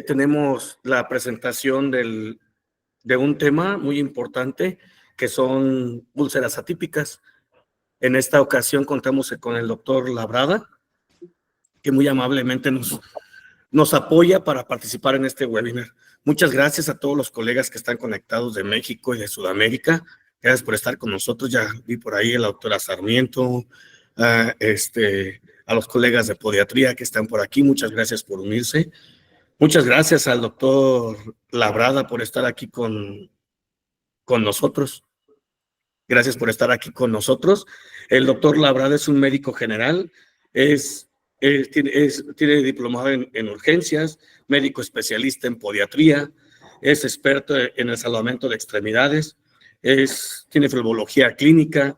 tenemos la presentación de un tema muy importante, que son úlceras atípicas. En esta ocasión contamos con el doctor Labrada, que muy amablemente nos apoya para participar en este webinar. Muchas gracias a todos los colegas que están conectados de México y de Sudamérica. Gracias por estar con nosotros. Ya vi por ahí a la doctora Sarmiento, a los colegas de podiatría que están por aquí. Muchas gracias por unirse. Muchas gracias al doctor Labrada por estar aquí con nosotros. Gracias por estar aquí con nosotros. El doctor Labrada es un médico general, tiene diplomado en urgencias, médico especialista en podiatría, es experto en el salvamento de extremidades, tiene flebobología clínica,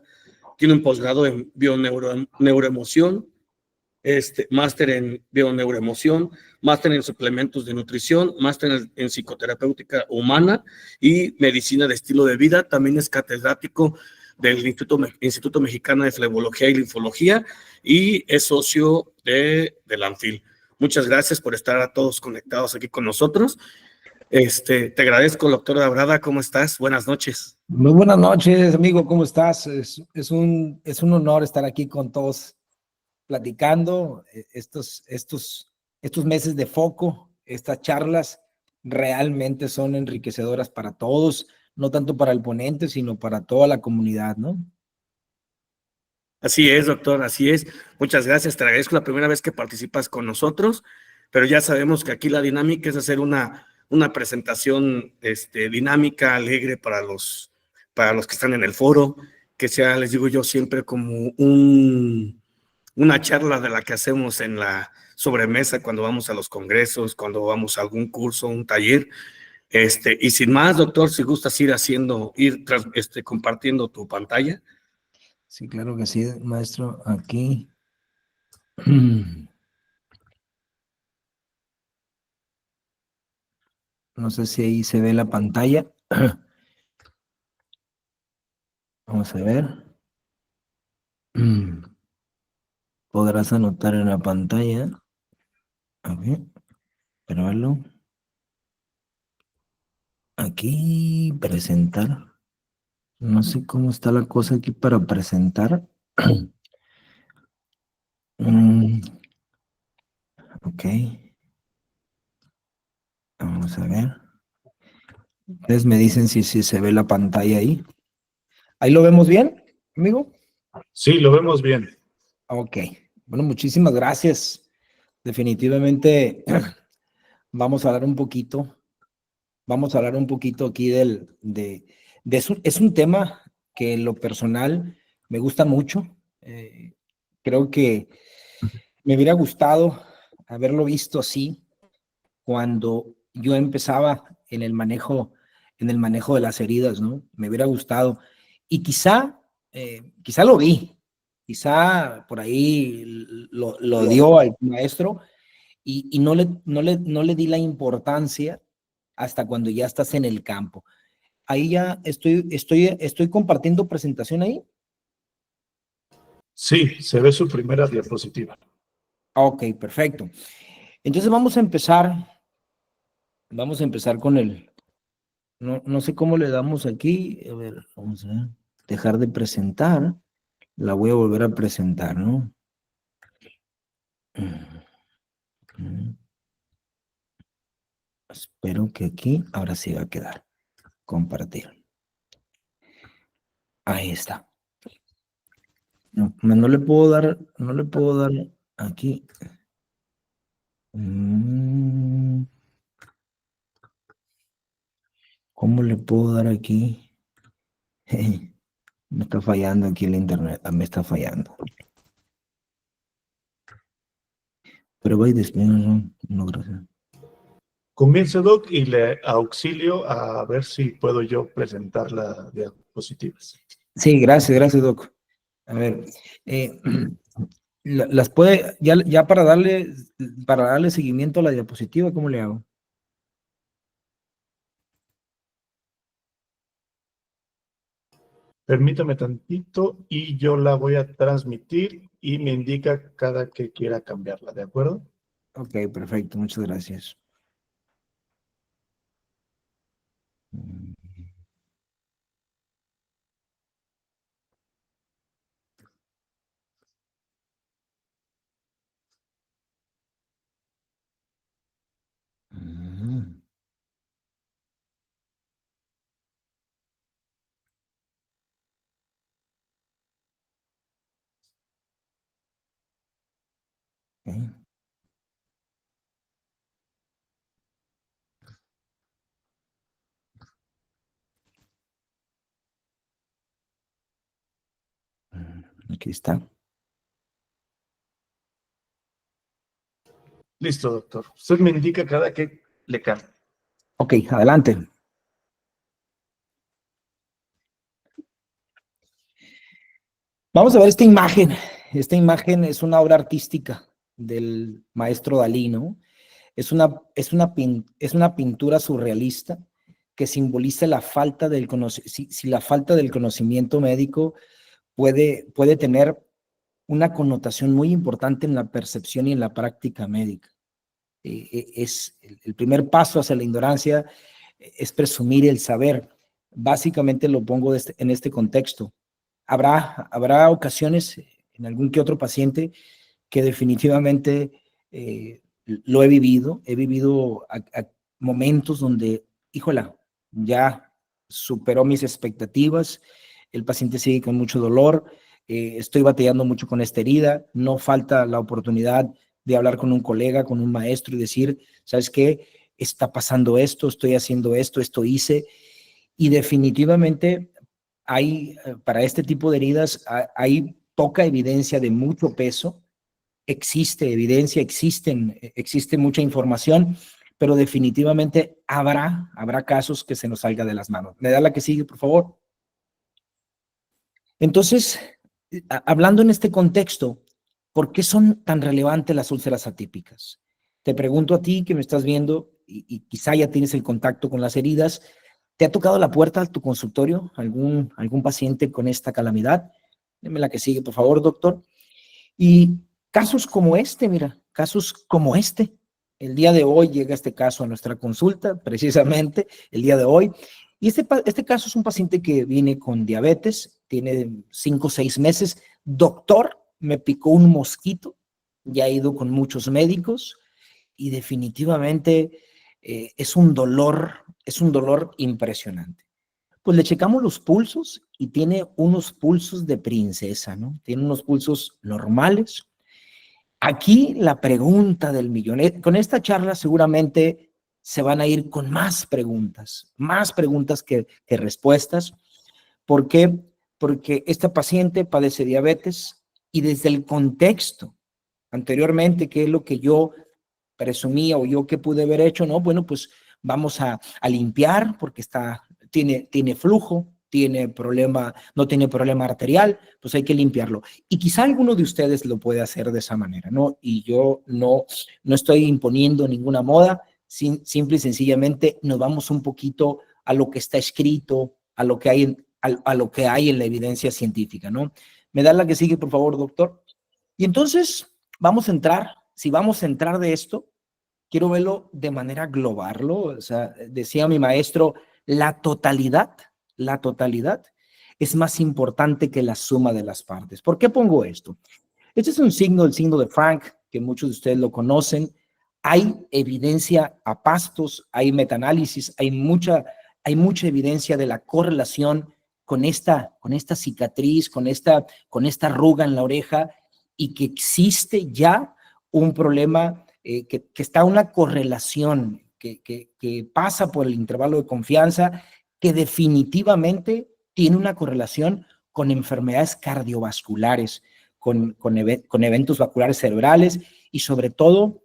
tiene un posgrado en bioneuroemoción, máster en bioneuroemoción, máster en suplementos de nutrición, máster en psicoterapéutica humana y medicina de estilo de vida. También es catedrático del Instituto Mexicano de Flebología y Linfología y es socio de la ANFIL. Muchas gracias por estar a todos conectados aquí con nosotros. Te agradezco, doctor Labrada. ¿Cómo estás? Buenas noches. Muy buenas noches, amigo. ¿Cómo estás? Es un honor estar aquí con todos platicando estos meses de foco. Estas charlas realmente son enriquecedoras para todos, no tanto para el ponente, sino para toda la comunidad, ¿no? Así es, doctor, así es. Muchas gracias. Te agradezco la primera vez que participas con nosotros, pero ya sabemos que aquí la dinámica es hacer una presentación dinámica, alegre para los que están en el foro, que sea, les digo yo, siempre como una charla de la que hacemos en la sobremesa cuando vamos a los congresos, cuando vamos a algún curso, un taller. Y sin más, doctor, si gustas ir compartiendo tu pantalla. Sí, claro que sí, maestro. Aquí. No sé si ahí se ve la pantalla. Vamos a ver. Podrás anotar en la pantalla. A ver, pruébalo. Aquí, presentar. No sé cómo está la cosa aquí para presentar. Ok. Vamos a ver. Ustedes me dicen si se ve la pantalla ahí. ¿Ahí lo vemos bien, amigo? Sí, lo vemos bien. Ok. Bueno, muchísimas gracias. Definitivamente vamos a hablar un poquito aquí es un tema que en lo personal me gusta mucho. Creo que me hubiera gustado haberlo visto así cuando yo empezaba en el manejo de las heridas, ¿no? Me hubiera gustado. Y quizá lo vi, quizá por ahí lo dio al maestro y no le di la importancia hasta cuando ya estás en el campo. Ahí ya estoy compartiendo presentación ahí. Sí, se ve su primera diapositiva. Ok, perfecto. Entonces vamos a empezar con no sé cómo le damos aquí. A ver, vamos a ver. Dejar de presentar. La voy a volver a presentar, ¿no? Espero que aquí, ahora sí va a quedar. Compartir. Ahí está. No le puedo dar aquí. ¿Cómo le puedo dar aquí? Me está fallando aquí el internet. Me está fallando. Pero voy después, no, gracias. Comience, Doc, y le auxilio a ver si puedo yo presentar las diapositivas. Sí, gracias, Doc. A ver, las puede, ya para darle seguimiento a la diapositiva, ¿cómo le hago? Permítame tantito y yo la voy a transmitir y me indica cada que quiera cambiarla, ¿de acuerdo? Ok, perfecto, muchas gracias. Aquí está. Listo, doctor. Usted me indica cada que le cambie. Ok, adelante. Vamos a ver esta imagen. Esta imagen es una obra artística del maestro Dalí, ¿no? Es una pintura surrealista que simboliza la falta del si la falta del conocimiento médico puede tener una connotación muy importante en la percepción y en la práctica médica. Es el primer paso hacia la ignorancia, es presumir el saber. Básicamente lo pongo en este contexto. Habrá ocasiones en algún que otro paciente que definitivamente lo he vivido a momentos donde, híjola, ya superó mis expectativas, el paciente sigue con mucho dolor, estoy batallando mucho con esta herida, no falta la oportunidad de hablar con un colega, con un maestro y decir, ¿sabes qué? Está pasando esto, estoy haciendo esto, esto hice, y definitivamente hay, para este tipo de heridas, hay poca evidencia de mucho peso, existe evidencia, existe mucha información, pero definitivamente habrá casos que se nos salga de las manos. ¿Me da la que sigue, por favor? Entonces, hablando en este contexto, ¿por qué son tan relevantes las úlceras atípicas? Te pregunto a ti que me estás viendo y quizá ya tienes el contacto con las heridas. ¿Te ha tocado la puerta a tu consultorio algún paciente con esta calamidad? Deme la que sigue, por favor, doctor. Y casos como este, mira, casos como este. El día de hoy llega este caso a nuestra consulta, precisamente el día de hoy. Y este caso es un paciente que viene con diabetes, tiene 5 o 6 meses. Doctor, me picó un mosquito, ya he ido con muchos médicos y definitivamente es un dolor impresionante. Pues le checamos los pulsos y tiene unos pulsos de princesa, ¿no? Tiene unos pulsos normales. Aquí la pregunta del millón. Con esta charla seguramente se van a ir con más preguntas que respuestas. ¿Por qué? Porque esta paciente padece diabetes y desde el contexto anteriormente, que es lo que yo presumía o yo que pude haber hecho, no, bueno, pues vamos a limpiar porque tiene flujo, no tiene problema arterial, pues hay que limpiarlo. Y quizá alguno de ustedes lo puede hacer de esa manera, ¿no? Y yo no estoy imponiendo ninguna moda, simple y sencillamente nos vamos un poquito a lo que está escrito, a lo que hay en la evidencia científica, ¿no? ¿Me da la que sigue, por favor, doctor? Y entonces si vamos a entrar de esto, quiero verlo de manera global, ¿no? O sea, decía mi maestro, la totalidad es más importante que la suma de las partes. ¿Por qué pongo esto? Este es el signo de Frank, que muchos de ustedes lo conocen. Hay evidencia a pastos, hay metaanálisis, hay mucha evidencia de la correlación con esta cicatriz, con esta arruga en la oreja, y que existe ya un problema, que está una correlación que pasa por el intervalo de confianza, que definitivamente tiene una correlación con enfermedades cardiovasculares, con eventos vasculares cerebrales y sobre todo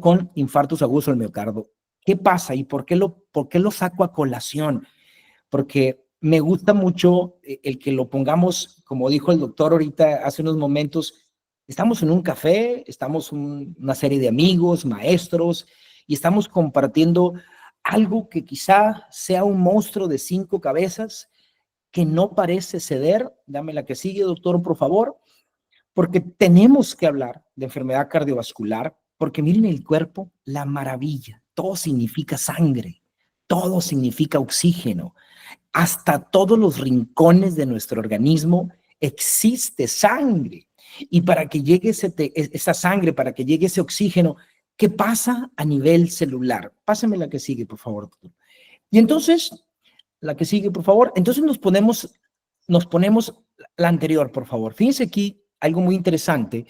con infartos agudos del miocardio. ¿Qué pasa y por qué lo saco a colación? Porque me gusta mucho el que lo pongamos, como dijo el doctor ahorita hace unos momentos, estamos en un café, estamos una serie de amigos, maestros, y estamos compartiendo algo que quizá sea un monstruo de 5 cabezas que no parece ceder. Dame la que sigue, doctor, por favor, porque tenemos que hablar de enfermedad cardiovascular, porque miren el cuerpo, la maravilla, todo significa sangre, todo significa oxígeno. Hasta todos los rincones de nuestro organismo existe sangre. Y para que llegue esa sangre, para que llegue ese oxígeno, ¿qué pasa a nivel celular? Pásame la que sigue, por favor, doctor. Y entonces, la que sigue, por favor. Entonces nos ponemos la anterior, por favor. Fíjense aquí algo muy interesante.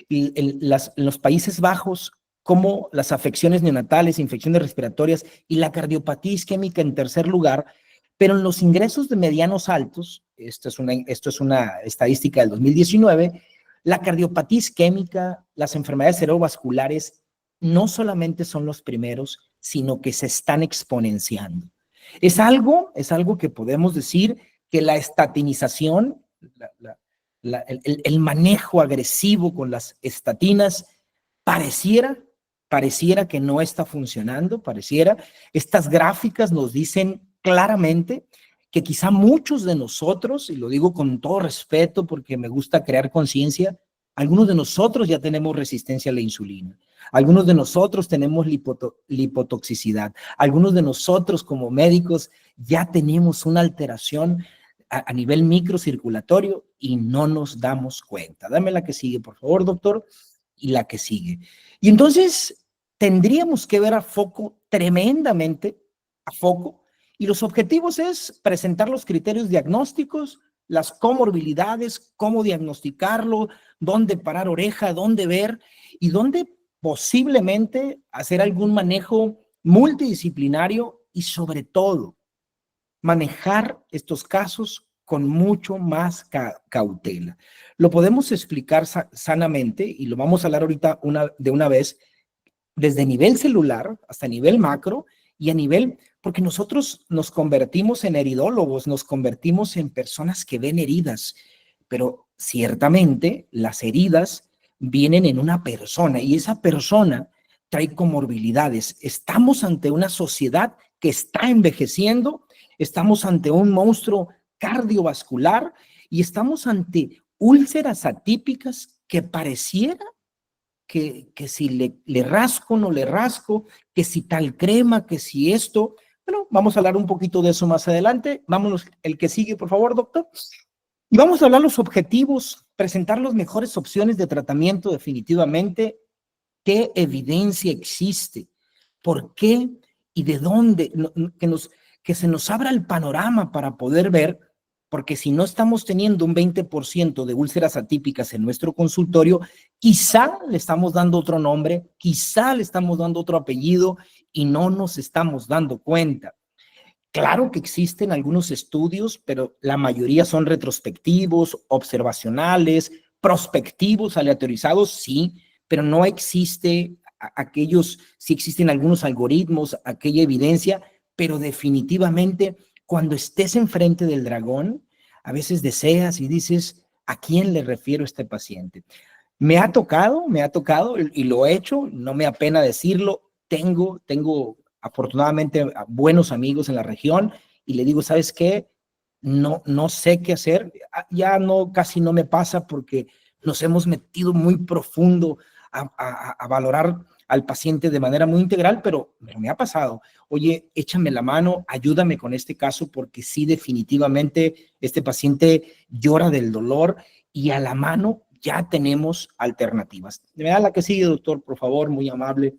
En los Países Bajos, como las afecciones neonatales, infecciones respiratorias y la cardiopatía isquémica en tercer lugar, pero en los ingresos de medianos altos, esto es una estadística del 2019, la cardiopatía isquémica, las enfermedades cerebrovasculares, no solamente son los primeros, sino que se están exponenciando. Es algo que podemos decir que la estatinización, el manejo agresivo con las estatinas, pareciera que no está funcionando, Estas gráficas nos dicen claramente que quizá muchos de nosotros, y lo digo con todo respeto porque me gusta crear conciencia, algunos de nosotros ya tenemos resistencia a la insulina, algunos de nosotros tenemos lipotoxicidad, algunos de nosotros como médicos ya tenemos una alteración a nivel microcirculatorio y no nos damos cuenta. Dame la que sigue, por favor, doctor, y la que sigue. Y entonces tendríamos que ver a foco, tremendamente a foco, y los objetivos es presentar los criterios diagnósticos, las comorbilidades, cómo diagnosticarlo, dónde parar oreja, dónde ver y dónde posiblemente hacer algún manejo multidisciplinario y sobre todo manejar estos casos con mucho más cautela. Lo podemos explicar sanamente y lo vamos a hablar ahorita de una vez desde nivel celular hasta nivel macro y a nivel, porque nosotros nos convertimos en heridólogos, nos convertimos en personas que ven heridas, pero ciertamente las heridas vienen en una persona y esa persona trae comorbilidades. Estamos ante una sociedad que está envejeciendo, estamos ante un monstruo cardiovascular y estamos ante úlceras atípicas que pareciera que si le rasco, no le rasco, que si tal crema, que si esto. Bueno, vamos a hablar un poquito de eso más adelante. Vámonos, el que sigue, por favor, doctor. Y vamos a hablar los objetivos, presentar las mejores opciones de tratamiento definitivamente, qué evidencia existe, por qué y de dónde, que se nos abra el panorama para poder ver, porque si no estamos teniendo un 20% de úlceras atípicas en nuestro consultorio, quizá le estamos dando otro nombre, quizá le estamos dando otro apellido y no nos estamos dando cuenta. Claro que existen algunos estudios, pero la mayoría son retrospectivos, observacionales, prospectivos, aleatorizados, sí, pero no existe sí existen algunos algoritmos, aquella evidencia, pero definitivamente cuando estés enfrente del dragón, a veces deseas y dices, ¿a quién le refiero a este paciente? Me ha tocado y lo he hecho, no me apena decirlo, tengo afortunadamente buenos amigos en la región y le digo, ¿sabes qué? No sé qué hacer, ya casi no me pasa porque nos hemos metido muy profundo a valorar al paciente de manera muy integral, pero me ha pasado. Oye, échame la mano, ayúdame con este caso porque sí, definitivamente este paciente llora del dolor y a la mano ya tenemos alternativas. Me da la que sigue, doctor, por favor, muy amable.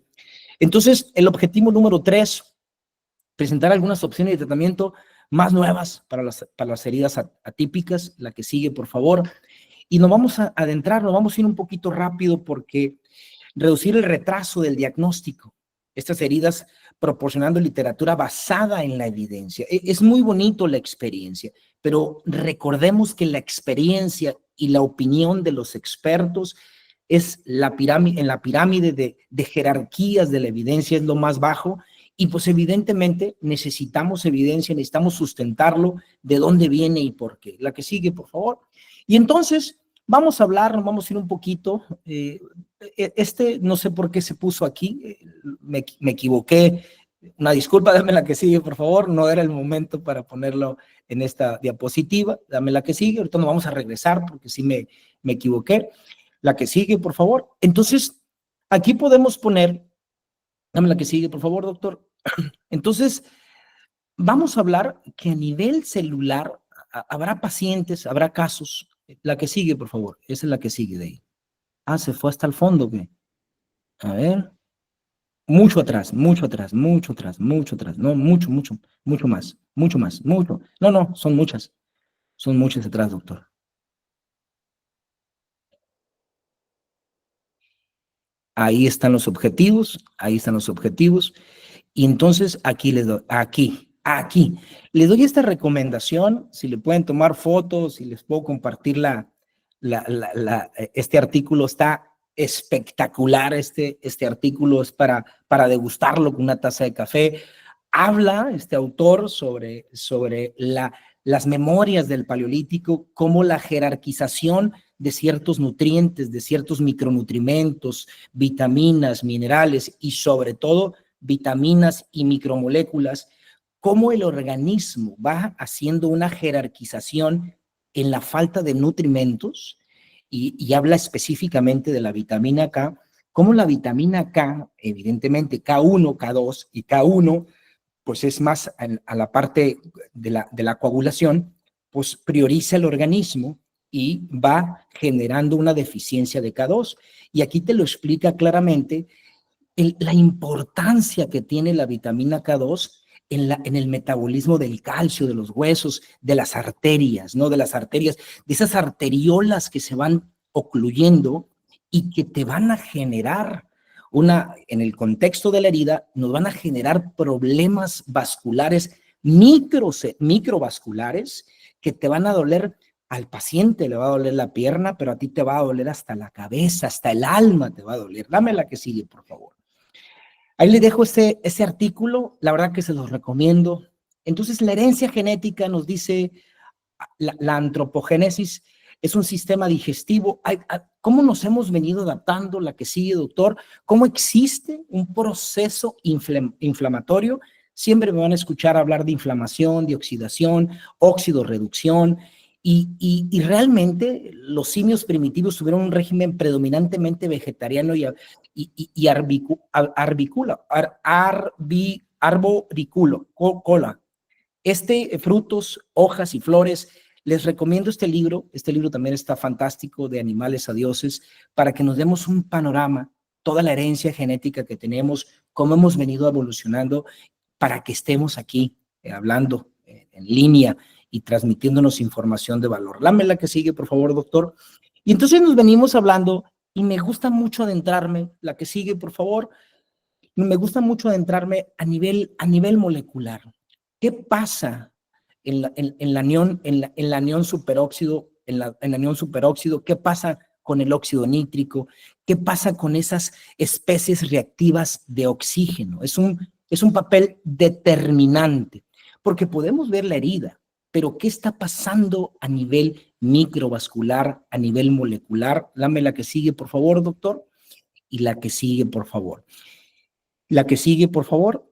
Entonces, el objetivo número 3, presentar algunas opciones de tratamiento más nuevas para las heridas atípicas. La que sigue, por favor. Y nos vamos a adentrar, nos vamos a ir un poquito rápido porque reducir el retraso del diagnóstico. Estas heridas proporcionando literatura basada en la evidencia. Es muy bonito la experiencia, pero recordemos que la experiencia y la opinión de los expertos es en la pirámide de jerarquías de la evidencia es lo más bajo y pues evidentemente necesitamos evidencia, necesitamos sustentarlo, de dónde viene y por qué. La que sigue, por favor. Y entonces vamos a ir un poquito, no sé por qué se puso aquí, me equivoqué, una disculpa, dame la que sigue, por favor, no era el momento para ponerlo en esta diapositiva, dame la que sigue, ahorita nos vamos a regresar porque sí me equivoqué. La que sigue, por favor. Entonces, aquí podemos poner, dame la que sigue, por favor, doctor. Entonces, vamos a hablar que a nivel celular habrá pacientes, habrá casos. La que sigue, por favor. Esa es la que sigue de ahí. Ah, se fue hasta el fondo, ¿qué? A ver. Mucho atrás, mucho atrás, mucho atrás, mucho atrás. No, mucho más, mucho más, mucho. No, son muchas. Son muchas atrás, doctor. Ahí están los objetivos, ahí están los objetivos. Y entonces aquí les doy, aquí. Les doy esta recomendación, si le pueden tomar fotos, si les puedo compartir este artículo, está espectacular, este artículo es para degustarlo con una taza de café. Habla este autor sobre las memorias del Paleolítico, cómo la jerarquización de ciertos nutrientes, de ciertos micronutrimentos, vitaminas, minerales y sobre todo vitaminas y micromoléculas, cómo el organismo va haciendo una jerarquización en la falta de nutrimentos y habla específicamente de la vitamina K, cómo la vitamina K, evidentemente K1, K2 y K1, pues es más a la parte de la coagulación, pues prioriza el organismo y va generando una deficiencia de K2. Y aquí te lo explica claramente la importancia que tiene la vitamina K2 en el metabolismo del calcio, de los huesos, de las arterias, ¿no? De las arterias, de esas arteriolas que se van ocluyendo y que te van a generar en el contexto de la herida, nos van a generar problemas vasculares, microvasculares, que te van a doler. Al paciente le va a doler la pierna, pero a ti te va a doler hasta la cabeza, hasta el alma te va a doler. Dame la que sigue, por favor. Ahí le dejo ese artículo, la verdad que se los recomiendo. Entonces, la herencia genética nos dice, la antropogénesis es un sistema digestivo. ¿Cómo nos hemos venido adaptando? La que sigue, doctor. ¿Cómo existe un proceso inflamatorio? Siempre me van a escuchar hablar de inflamación, de oxidación, óxido-reducción. Y realmente los simios primitivos tuvieron un régimen predominantemente vegetariano y arborícola. Frutos, hojas y flores. Les recomiendo este libro también está fantástico, de Animales a Dioses, para que nos demos un panorama, toda la herencia genética que tenemos, cómo hemos venido evolucionando, para que estemos aquí hablando en línea y transmitiéndonos información de valor. Dame la que sigue, por favor, doctor. Y entonces nos venimos hablando, y me gusta mucho adentrarme, la que sigue, por favor, me gusta mucho adentrarme a nivel molecular. ¿Qué pasa en la anión superóxido? En la anión superóxido, ¿qué pasa con el óxido nítrico? ¿Qué pasa con esas especies reactivas de oxígeno? Es un papel determinante, porque podemos ver la herida, pero ¿qué está pasando a nivel microvascular, a nivel molecular? Dame la que sigue, por favor, doctor. Y la que sigue, por favor. La que sigue, por favor.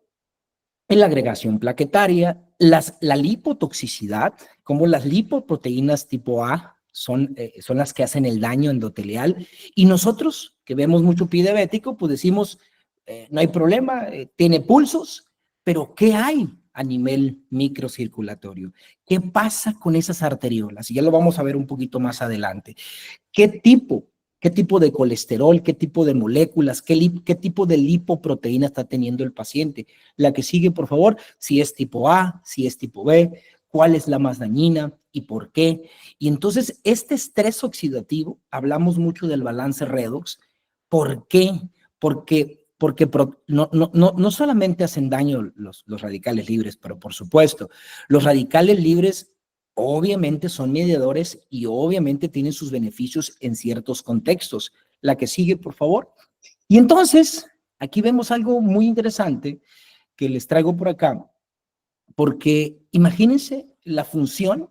En la agregación plaquetaria, la lipotoxicidad, como las lipoproteínas tipo A son las que hacen el daño endotelial, y nosotros que vemos mucho pie diabético, pues decimos, no hay problema, tiene pulsos, pero ¿qué hay a nivel microcirculatorio? ¿Qué pasa con esas arteriolas? Y ya lo vamos a ver un poquito más adelante. ¿Qué tipo de colesterol, qué tipo de moléculas, qué tipo de lipoproteína está teniendo el paciente? La que sigue, por favor, si es tipo A, si es tipo B, cuál es la más dañina y por qué. Y entonces, este estrés oxidativo, hablamos mucho del balance redox. ¿Por qué? Porque no solamente hacen daño los radicales libres, pero por supuesto, los radicales libres obviamente son mediadores y obviamente tienen sus beneficios en ciertos contextos. La que sigue, por favor. Y entonces, aquí vemos algo muy interesante que les traigo por acá, porque imagínense la función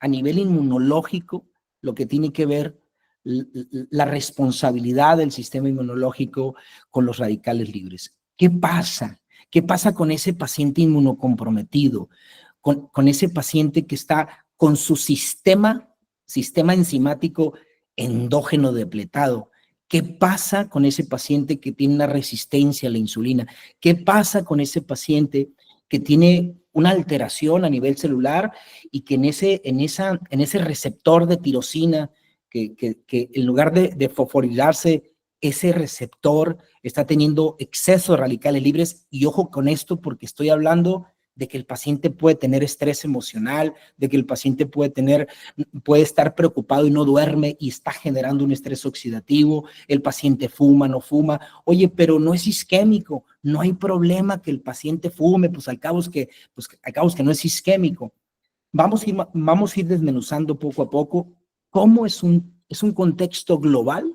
a nivel inmunológico, lo que tiene que ver la responsabilidad del sistema inmunológico con los radicales libres. ¿Qué pasa? ¿Qué pasa con ese paciente inmunocomprometido? Con ese paciente que está con su sistema enzimático endógeno depletado. ¿Qué pasa con ese paciente que tiene una resistencia a la insulina? ¿Qué pasa con ese paciente que tiene una alteración a nivel celular y que en ese receptor de tirosina, que en lugar de fosforilarse, ese receptor está teniendo exceso de radicales libres. Y ojo con esto, porque estoy hablando de que el paciente puede tener estrés emocional, de que el paciente puede estar preocupado y no duerme y está generando un estrés oxidativo, el paciente fuma, no fuma. Oye, pero no es isquémico, no hay problema que el paciente fume, pues al cabo es que no es isquémico. Vamos a ir desmenuzando poco a poco cómo es un contexto global.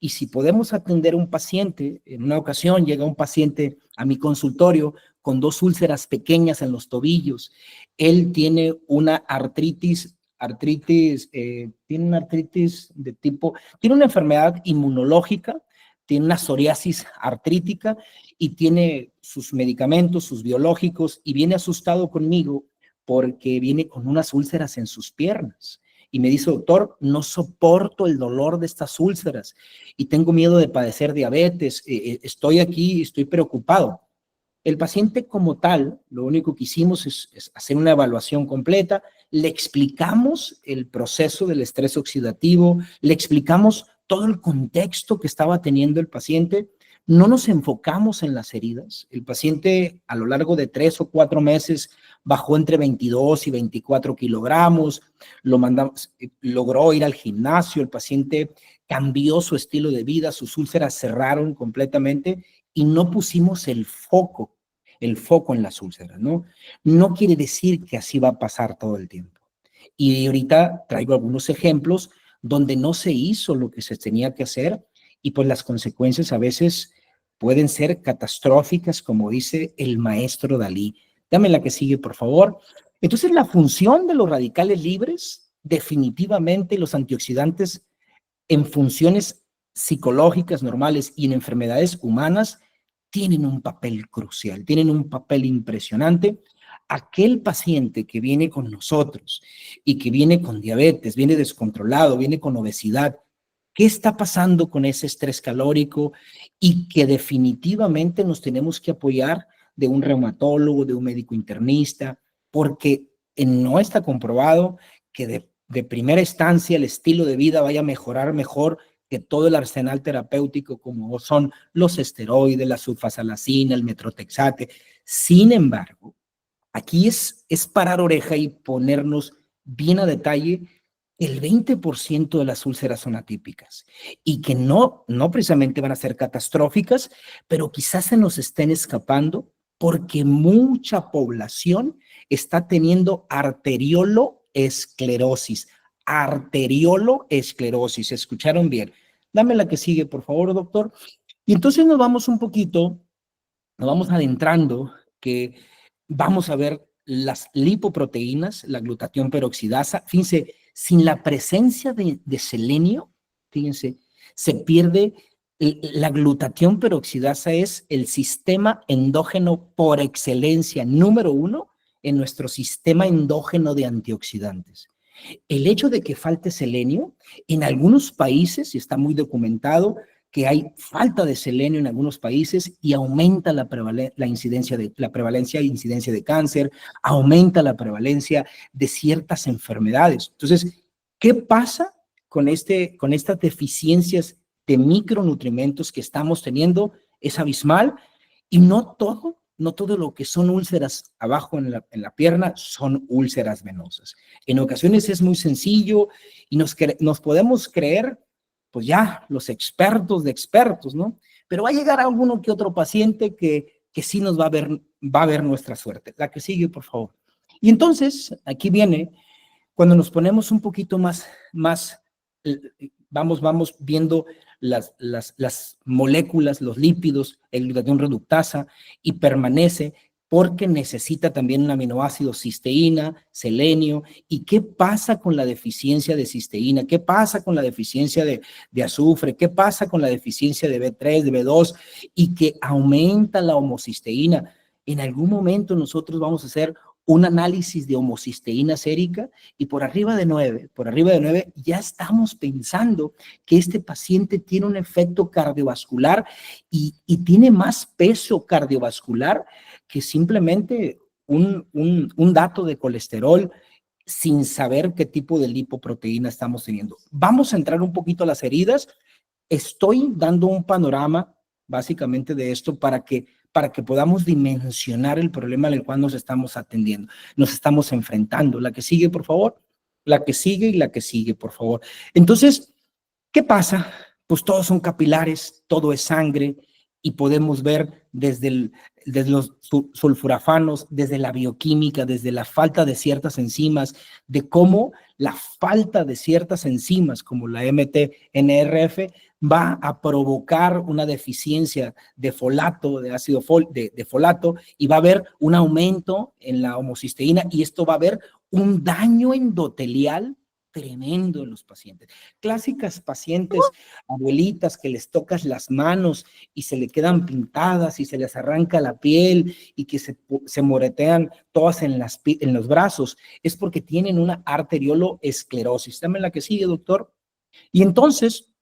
Y si podemos atender a un paciente, en una ocasión llega un paciente a mi consultorio con 2 úlceras pequeñas en los tobillos. Él tiene una tiene una enfermedad inmunológica, tiene una psoriasis artrítica y tiene sus medicamentos, sus biológicos, y viene asustado conmigo porque viene con unas úlceras en sus piernas. Y me dice, doctor, no soporto el dolor de estas úlceras y tengo miedo de padecer diabetes, estoy aquí, estoy preocupado. El paciente como tal, lo único que hicimos es hacer una evaluación completa, le explicamos el proceso del estrés oxidativo, le explicamos todo el contexto que estaba teniendo el paciente. No nos enfocamos en las heridas. El paciente a lo largo de 3 o 4 meses bajó entre 22 y 24 kilogramos, logró ir al gimnasio, el paciente cambió su estilo de vida, sus úlceras cerraron completamente y no pusimos el foco en las úlceras, ¿no? No quiere decir que así va a pasar todo el tiempo. Y ahorita traigo algunos ejemplos donde no se hizo lo que se tenía que hacer y pues las consecuencias a veces pueden ser catastróficas, como dice el maestro Dalí. Dame la que sigue, por favor. Entonces, la función de los radicales libres, definitivamente los antioxidantes en funciones psicológicas normales y en enfermedades humanas tienen un papel crucial, tienen un papel impresionante. Aquel paciente que viene con nosotros y que viene con diabetes, viene descontrolado, viene con obesidad, ¿qué está pasando con ese estrés calórico? Y que definitivamente nos tenemos que apoyar de un reumatólogo, de un médico internista, porque no está comprobado que de primera instancia el estilo de vida vaya a mejorar mejor que todo el arsenal terapéutico como son los esteroides, la sulfasalacina, el metrotexate. Sin embargo, aquí es parar oreja y ponernos bien a detalle. El 20% de las úlceras son atípicas y que no precisamente van a ser catastróficas, pero quizás se nos estén escapando porque mucha población está teniendo arterioloesclerosis. Arterioloesclerosis, ¿escucharon bien? Dame la que sigue, por favor, doctor. Y entonces nos vamos adentrando, que vamos a ver las lipoproteínas, la glutatión peroxidasa. Fíjense, sin la presencia de selenio, fíjense, se pierde. La glutatión peroxidasa es el sistema endógeno por excelencia, número 1 en nuestro sistema endógeno de antioxidantes. El hecho de que falte selenio, en algunos países, y está muy documentado, que hay falta de selenio en algunos países y aumenta la prevalencia e incidencia de cáncer, aumenta la prevalencia de ciertas enfermedades. Entonces, ¿qué pasa con estas deficiencias de micronutrientes que estamos teniendo? Es abismal y no todo lo que son úlceras abajo en la pierna son úlceras venosas. En ocasiones es muy sencillo y nos podemos creer pues ya los expertos de expertos, ¿no? Pero va a llegar alguno que otro paciente que sí nos va a ver nuestra suerte. La que sigue, por favor. Y entonces, aquí viene, cuando nos ponemos un poquito más vamos viendo las moléculas, los lípidos, el glutatión reductasa, y permanece porque necesita también un aminoácido cisteína, selenio. ¿Y qué pasa con la deficiencia de cisteína? ¿Qué pasa con la deficiencia de azufre? ¿Qué pasa con la deficiencia de B3, de B2? Y que aumenta la homocisteína. En algún momento nosotros vamos a hacer un análisis de homocisteína sérica y por arriba de 9 ya estamos pensando que este paciente tiene un efecto cardiovascular y tiene más peso cardiovascular que simplemente un dato de colesterol sin saber qué tipo de lipoproteína estamos teniendo. Vamos a entrar un poquito a las heridas. Estoy dando un panorama básicamente de esto para que podamos dimensionar el problema al cual nos estamos atendiendo, nos estamos enfrentando. La que sigue, por favor. La que sigue y la que sigue, por favor. Entonces, ¿qué pasa? Pues todos son capilares, todo es sangre y podemos ver desde los sulforafanos, desde la bioquímica, desde la falta de ciertas enzimas, de cómo la falta de ciertas enzimas como la MTNRF va a provocar una deficiencia de folato, de ácido de folato, y va a haber un aumento en la homocisteína y esto va a haber un daño endotelial tremendo en los pacientes. Clásicas pacientes, abuelitas que les tocas las manos y se le quedan pintadas y se les arranca la piel y que se moretean todas en los brazos, es porque tienen una arterioloesclerosis. Dame la que sigue, doctor. Y entonces,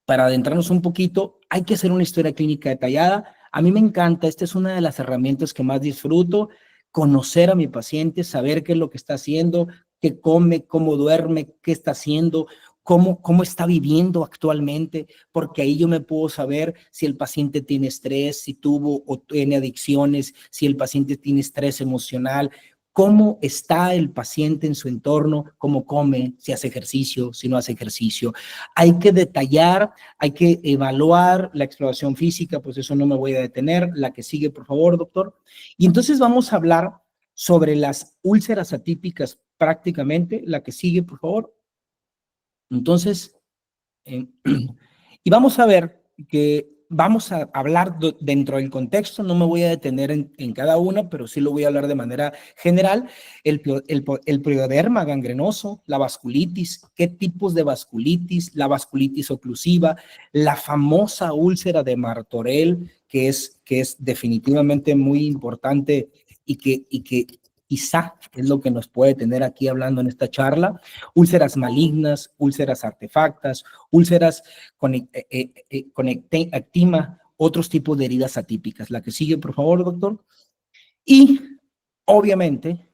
para adentrarnos un poquito, hay que hacer una historia clínica detallada. A mí me encanta, esta es una de las herramientas que más disfruto, conocer a mi paciente, saber qué es lo que está haciendo, qué come, cómo duerme, qué está haciendo, cómo está viviendo actualmente, porque ahí yo me puedo saber si el paciente tiene estrés, si tuvo o tiene adicciones, si el paciente tiene estrés emocional, cómo está el paciente en su entorno, cómo come, si hace ejercicio, si no hace ejercicio. Hay que detallar, hay que evaluar la exploración física, pues eso no me voy a detener. La que sigue, por favor, doctor. Y entonces vamos a hablar sobre las úlceras atípicas prácticamente. La que sigue, por favor. Entonces, y vamos a ver que vamos a hablar dentro del contexto, no me voy a detener en cada una, pero sí lo voy a hablar de manera general. El pioderma gangrenoso, la vasculitis, qué tipos de vasculitis, la vasculitis oclusiva, la famosa úlcera de Martorell, que es definitivamente muy importante y que quizá es lo que nos puede tener aquí hablando en esta charla, úlceras malignas, úlceras artefactas, úlceras con actima, otros tipos de heridas atípicas. La que sigue, por favor, doctor. Y, obviamente,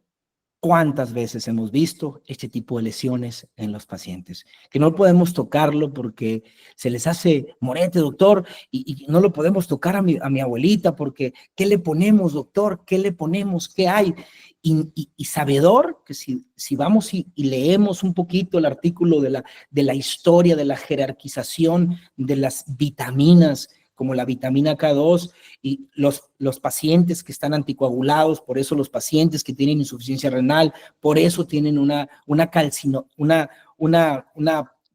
¿cuántas veces hemos visto este tipo de lesiones en los pacientes? Que no podemos tocarlo porque se les hace morete, doctor, y no lo podemos tocar a mi abuelita porque ¿qué le ponemos, doctor? ¿Qué le ponemos? ¿Qué hay? Y sabedor que si vamos y leemos un poquito el artículo de la historia, de la jerarquización de las vitaminas, como la vitamina K2, y los pacientes que están anticoagulados, por eso los pacientes que tienen insuficiencia renal, por eso tienen una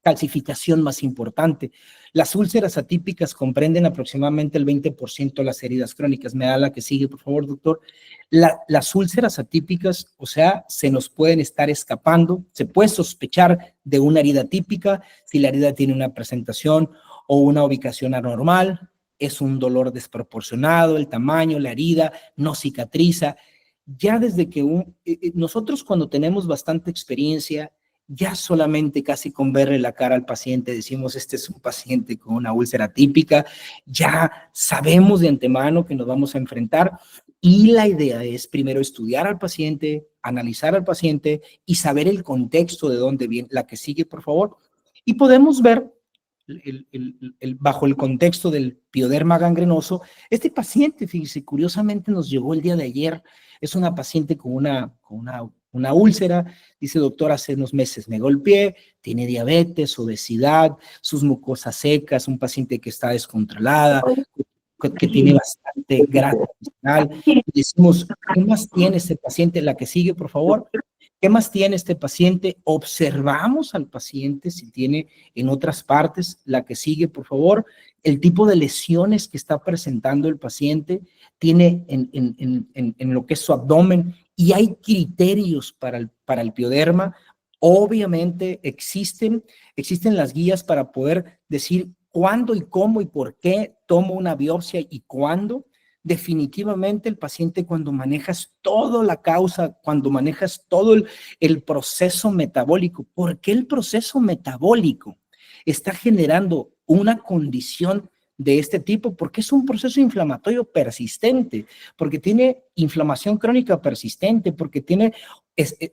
calcificación más importante. Las úlceras atípicas comprenden aproximadamente el 20% de las heridas crónicas. Me da la que sigue, por favor, doctor. Las úlceras atípicas, o sea, se nos pueden estar escapando, se puede sospechar de una herida típica si la herida tiene una presentación o una ubicación anormal, es un dolor desproporcionado, el tamaño, la herida no cicatriza. Ya desde que nosotros cuando tenemos bastante experiencia, ya solamente casi con verle la cara al paciente decimos, este es un paciente con una úlcera típica, ya sabemos de antemano que nos vamos a enfrentar y la idea es primero estudiar al paciente, analizar al paciente y saber el contexto de dónde viene. La que sigue, por favor. Y podemos ver bajo el contexto del pioderma gangrenoso, este paciente, fíjese, curiosamente nos llegó el día de ayer, es una paciente con una úlcera, dice, doctor, hace unos meses me golpeé, tiene diabetes, obesidad, sus mucosas secas, un paciente que está descontrolada, que tiene bastante grasa visceral. Y decimos, ¿qué más tiene este paciente? La que sigue, por favor. ¿Qué más tiene este paciente? Observamos al paciente si tiene en otras partes. La que sigue, por favor. El tipo de lesiones que está presentando el paciente tiene en lo que es su abdomen y hay criterios para el pioderma. Obviamente existen las guías para poder decir cuándo y cómo y por qué tomo una biopsia y cuándo. Definitivamente el paciente cuando manejas toda la causa, cuando manejas todo el proceso metabólico, ¿por qué el proceso metabólico está generando una condición de este tipo porque es un proceso inflamatorio persistente, porque tiene inflamación crónica persistente, porque tiene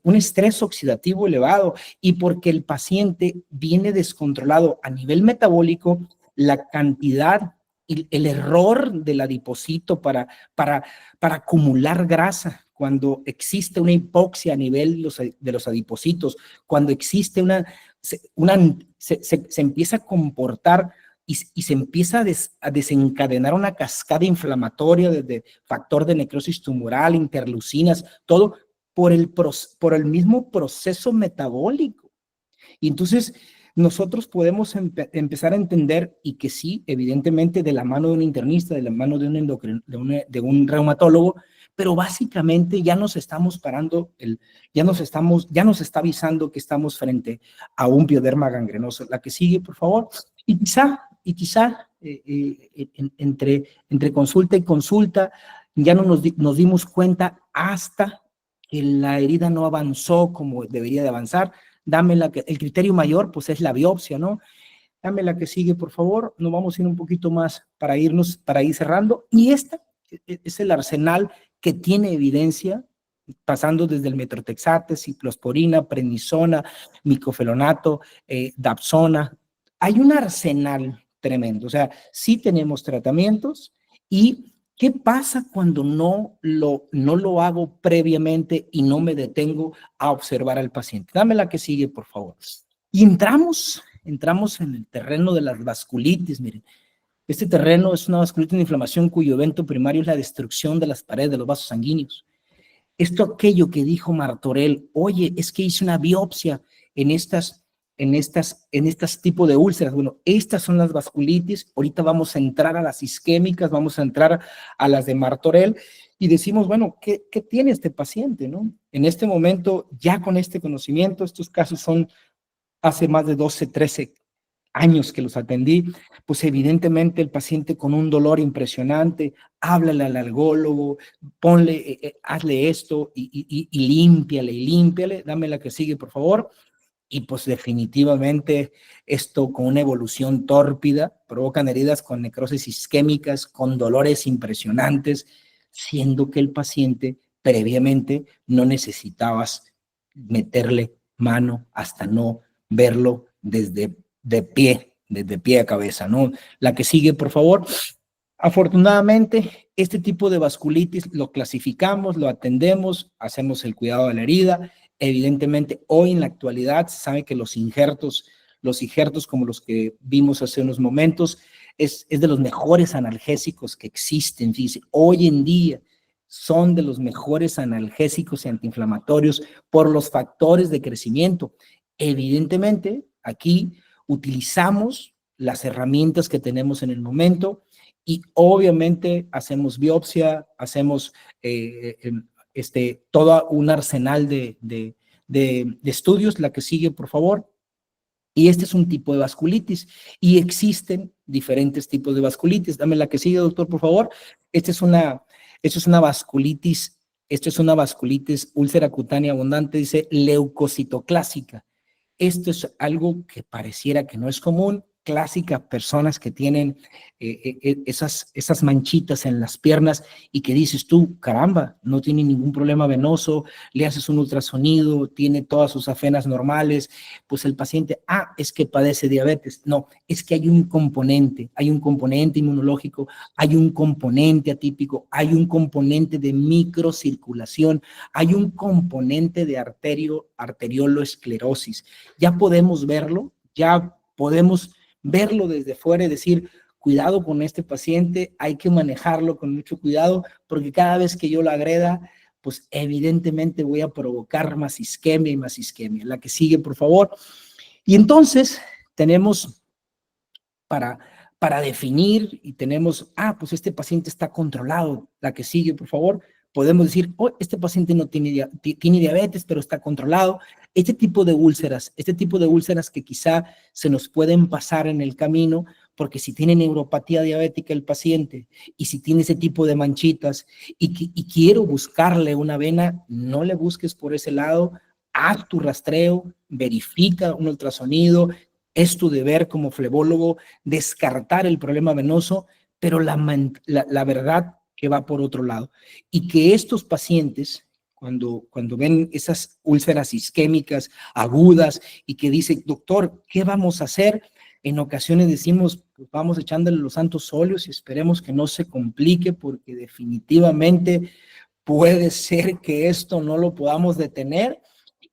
un estrés oxidativo elevado y porque el paciente viene descontrolado a nivel metabólico, la cantidad y el error del adipocito para acumular grasa, cuando existe una hipoxia a nivel de los adipocitos, cuando existe se empieza a comportar y se empieza a desencadenar una cascada inflamatoria desde factor de necrosis tumoral, interleucinas, todo por el mismo proceso metabólico. Y entonces nosotros podemos empezar a entender, y que sí, evidentemente de la mano de un internista, de la mano de un reumatólogo, pero básicamente ya nos estamos parando, ya nos está avisando que estamos frente a un pioderma gangrenoso. La que sigue, por favor. Y quizá entre consulta y consulta ya no nos dimos cuenta hasta que la herida no avanzó como debería de avanzar. El criterio mayor, pues es la biopsia, ¿no? Dame la que sigue, por favor. Nos vamos a ir un poquito más para ir cerrando. Y esta es el arsenal que tiene evidencia, pasando desde el metrotexate, ciclosporina, prednisona, micofelonato, dapsona. Hay un arsenal tremendo. O sea, sí tenemos tratamientos. ¿Y qué pasa cuando no lo hago previamente y no me detengo a observar al paciente? Dame la que sigue, por favor. Y entramos en el terreno de las vasculitis. Miren, este terreno es una vasculitis de inflamación cuyo evento primario es la destrucción de las paredes de los vasos sanguíneos. Esto aquello que dijo Martorell, oye, es que hice una biopsia en estas tipos de úlceras. Bueno, estas son las vasculitis. Ahorita vamos a entrar a las isquémicas, vamos a entrar a las de Martorell y decimos, bueno, ¿qué tiene este paciente, no? En este momento, ya con este conocimiento, estos casos son hace más de 12, 13 años que los atendí, pues evidentemente el paciente con un dolor impresionante, háblale al alergólogo, hazle esto y límpiale, dame la que sigue, por favor. Y pues definitivamente esto con una evolución tórpida provocan heridas con necrosis isquémicas, con dolores impresionantes, siendo que el paciente previamente no necesitabas meterle mano hasta no verlo desde pie a cabeza, ¿no? La que sigue, por favor. Afortunadamente, este tipo de vasculitis lo clasificamos, lo atendemos, hacemos el cuidado de la herida. Evidentemente, hoy en la actualidad se sabe que los injertos como los que vimos hace unos momentos, es de los mejores analgésicos que existen. Fíjense, hoy en día son de los mejores analgésicos y antiinflamatorios por los factores de crecimiento. Evidentemente, aquí utilizamos las herramientas que tenemos en el momento y obviamente hacemos biopsia, hacemos todo un arsenal de estudios. La que sigue, por favor. Y este es un tipo de vasculitis y existen diferentes tipos de vasculitis. Dame la que sigue, doctor, por favor. Esta es una vasculitis úlcera cutánea abundante, dice leucocitoclásica. Esto es algo que pareciera que no es común. Clásica, personas que tienen esas manchitas en las piernas y que dices tú, caramba, no tiene ningún problema venoso, le haces un ultrasonido, tiene todas sus afenas normales, pues el paciente, es que padece diabetes. No, es que hay un componente inmunológico, hay un componente atípico, hay un componente de microcirculación, hay un componente de arterioloesclerosis. Ya podemos verlo desde fuera y decir, cuidado con este paciente, hay que manejarlo con mucho cuidado, porque cada vez que yo lo agreda, pues evidentemente voy a provocar más isquemia y más isquemia. La que sigue, por favor. Y entonces tenemos para definir y tenemos, pues este paciente está controlado. La que sigue, por favor. Podemos decir, este paciente no tiene diabetes, pero está controlado. Este tipo de úlceras que quizá se nos pueden pasar en el camino, porque si tiene neuropatía diabética el paciente y si tiene ese tipo de manchitas y quiero buscarle una vena, no le busques por ese lado, haz tu rastreo, verifica un ultrasonido, Es tu deber como flebólogo descartar el problema venoso, pero la verdad que va por otro lado. Y que estos pacientes, cuando ven esas úlceras isquémicas agudas y que dicen, doctor, ¿qué vamos a hacer? En ocasiones decimos, pues vamos echándole los santos óleos y esperemos que no se complique, porque definitivamente puede ser que esto no lo podamos detener,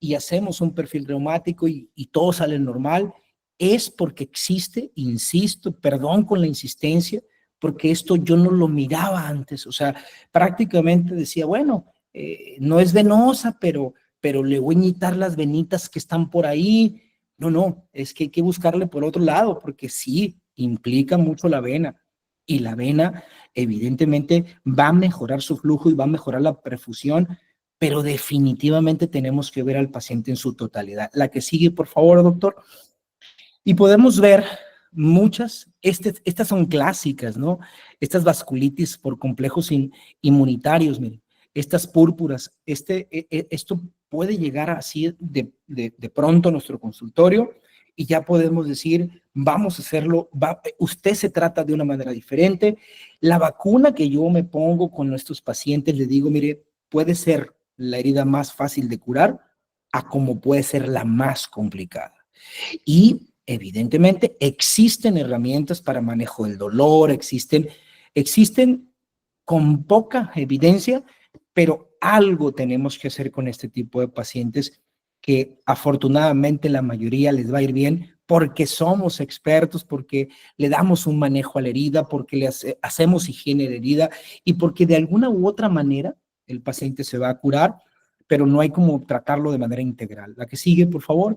y hacemos un perfil reumático y todo sale normal. Es porque existe, insisto, perdón con la insistencia, porque esto yo no lo miraba antes. O sea, prácticamente decía, bueno, no es venosa, pero le voy a inyectar las venitas que están por ahí. No, es que hay que buscarle por otro lado, porque sí, implica mucho la vena. Y la vena, evidentemente, va a mejorar su flujo y va a mejorar la perfusión, pero definitivamente tenemos que ver al paciente en su totalidad. La que sigue, por favor, doctor. Y podemos ver muchas, estas son clásicas, ¿no? Estas vasculitis por complejos inmunitarios, miren, estas púrpuras, esto puede llegar así de pronto a nuestro consultorio y ya podemos decir, vamos a hacerlo, usted se trata de una manera diferente. La vacuna que yo me pongo con nuestros pacientes, les digo, mire, puede ser la herida más fácil de curar a como puede ser la más complicada. Y evidentemente existen herramientas para manejo del dolor, existen con poca evidencia, pero algo tenemos que hacer con este tipo de pacientes que afortunadamente la mayoría les va a ir bien porque somos expertos, porque le damos un manejo a la herida, porque le hacemos higiene de la herida y porque de alguna u otra manera el paciente se va a curar, pero no hay como tratarlo de manera integral. La que sigue, por favor.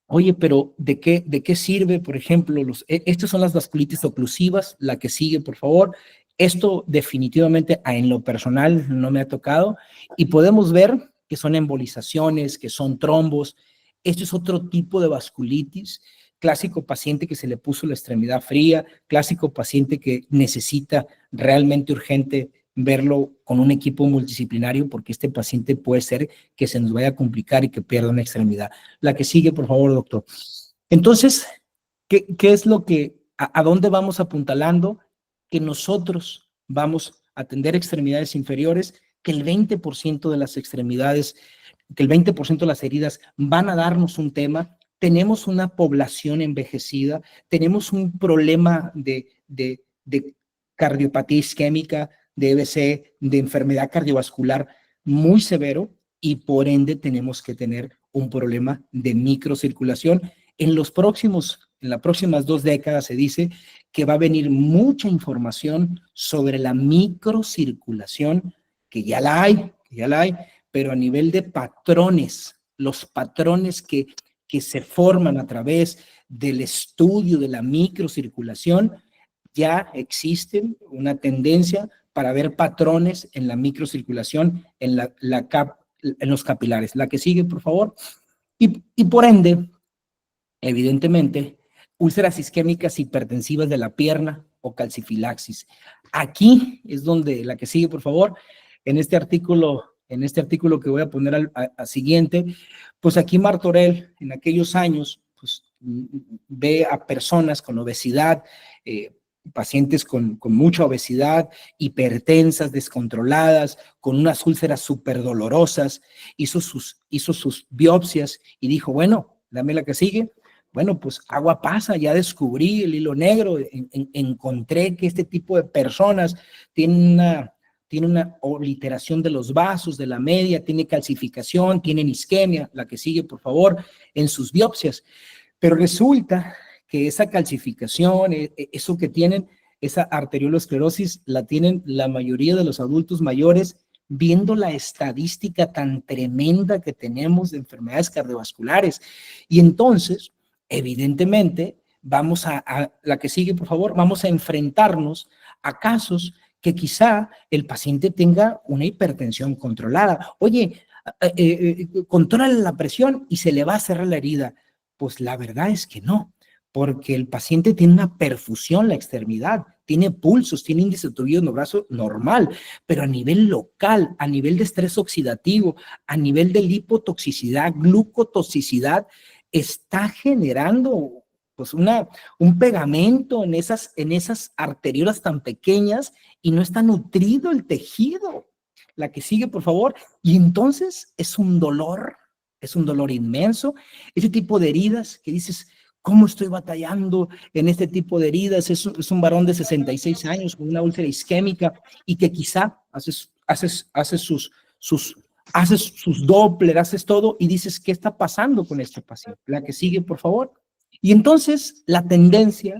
Oye, pero ¿de qué sirve, por ejemplo, estas son las vasculitis oclusivas? La que sigue, por favor. Esto definitivamente en lo personal no me ha tocado y podemos ver que son embolizaciones, que son trombos. Esto es otro tipo de vasculitis. Clásico paciente que se le puso la extremidad fría, clásico paciente que necesita realmente urgente verlo con un equipo multidisciplinario porque este paciente puede ser que se nos vaya a complicar y que pierda una extremidad. La que sigue, por favor, doctor. Entonces, ¿qué es lo que, a dónde vamos apuntalando? Que nosotros vamos a atender extremidades inferiores, que el 20% de las extremidades, que el 20% de las heridas van a darnos un tema. Tenemos una población envejecida, tenemos un problema de cardiopatía isquémica, de EBC, de enfermedad cardiovascular muy severo y por ende tenemos que tener un problema de microcirculación. En las próximas 2 décadas se dice que va a venir mucha información sobre la microcirculación, que ya la hay, pero a nivel de patrones, los patrones que se forman a través del estudio de la microcirculación, ya existen una tendencia para ver patrones en la microcirculación, en los capilares. La que sigue, por favor. Y por ende, evidentemente, úlceras isquémicas hipertensivas de la pierna o calcifilaxis. Aquí es donde, la que sigue, por favor, en este artículo que voy a poner al siguiente, pues aquí Martorell, en aquellos años, pues ve a personas con obesidad, pacientes con mucha obesidad, hipertensas, descontroladas, con unas úlceras súper dolorosas, hizo sus biopsias y dijo, bueno, dame la que sigue. Bueno, pues agua pasa, ya descubrí el hilo negro, encontré que este tipo de personas tiene una obliteración de los vasos, de la media, tiene calcificación, tienen isquemia, la que sigue, por favor, en sus biopsias. Pero resulta que esa calcificación, eso que tienen, esa arteriolosclerosis, la tienen la mayoría de los adultos mayores, viendo la estadística tan tremenda que tenemos de enfermedades cardiovasculares. Y entonces, evidentemente, vamos a la que sigue, por favor, vamos a enfrentarnos a casos que quizá el paciente tenga una hipertensión controlada. Oye, controla la presión y se le va a cerrar la herida. Pues la verdad es que no, porque el paciente tiene una perfusión la extremidad, tiene pulsos, tiene índice de tubido en el brazo normal, pero a nivel local, a nivel de estrés oxidativo, a nivel de lipotoxicidad, glucotoxicidad, está generando pues un pegamento en esas arteriolas tan pequeñas y no está nutrido el tejido. La que sigue, por favor. Y entonces es un dolor inmenso. Ese tipo de heridas que dices, ¿cómo estoy batallando en este tipo de heridas? Es un varón de 66 años con una úlcera isquémica y que quizá haces sus Doppler, haces todo y dices, ¿qué está pasando con este paciente? La que sigue, por favor. Y entonces la tendencia,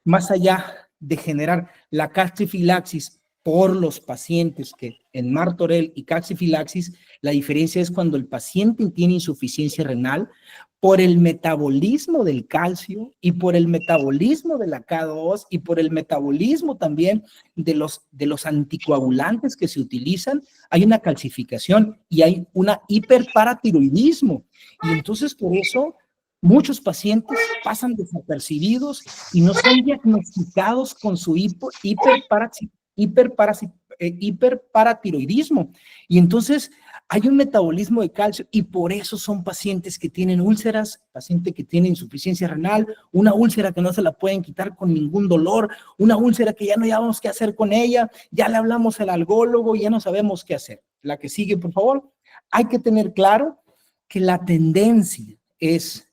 más allá de generar la calcifilaxis por los pacientes que en Martorell y calcifilaxis, la diferencia es cuando el paciente tiene insuficiencia renal por el metabolismo del calcio y por el metabolismo de la K2 y por el metabolismo también de los anticoagulantes que se utilizan, hay una calcificación y hay una hiperparatiroidismo. Y entonces por eso muchos pacientes pasan desapercibidos y no son diagnosticados con su hiperparatiroidismo. Y entonces hay un metabolismo de calcio y por eso son pacientes que tienen úlceras, paciente que tiene insuficiencia renal, una úlcera que no se la pueden quitar con ningún dolor, una úlcera que ya no sabemos qué hacer con ella, ya le hablamos al algólogo y ya no sabemos qué hacer. La que sigue, por favor. Hay que tener claro que la tendencia es,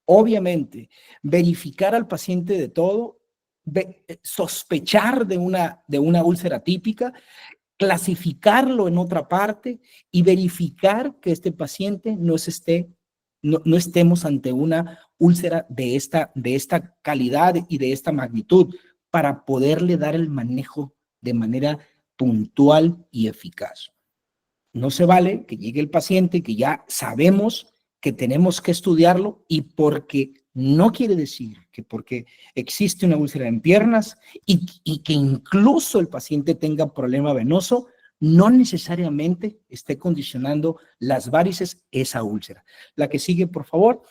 obviamente, verificar al paciente de todo, sospechar de una úlcera típica, clasificarlo en otra parte y verificar que este paciente no estemos ante una úlcera de esta calidad y de esta magnitud para poderle dar el manejo de manera puntual y eficaz. No se vale que llegue el paciente que ya sabemos que tenemos que estudiarlo y porque no quiere decir que porque existe una úlcera en piernas y que incluso el paciente tenga problema venoso, no necesariamente esté condicionando las varices esa úlcera. La que sigue, por favor.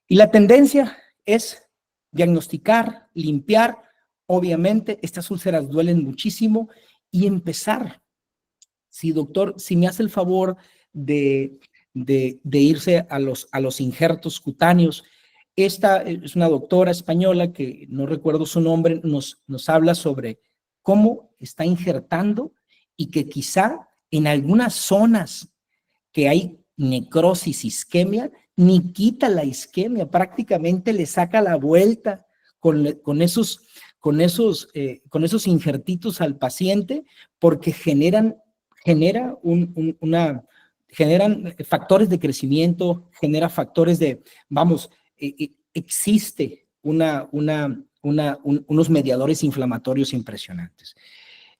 Y la tendencia es diagnosticar, limpiar. Obviamente, estas úlceras duelen muchísimo y empezar. Sí, doctor, si me hace el favor de irse a los injertos cutáneos. Esta es una doctora española que no recuerdo su nombre, nos habla sobre cómo está injertando y que quizá en algunas zonas que hay necrosis, isquemia, ni quita la isquemia, prácticamente le saca la vuelta con esos injertitos al paciente porque generan factores de crecimiento, genera factores de, existe unos mediadores inflamatorios impresionantes.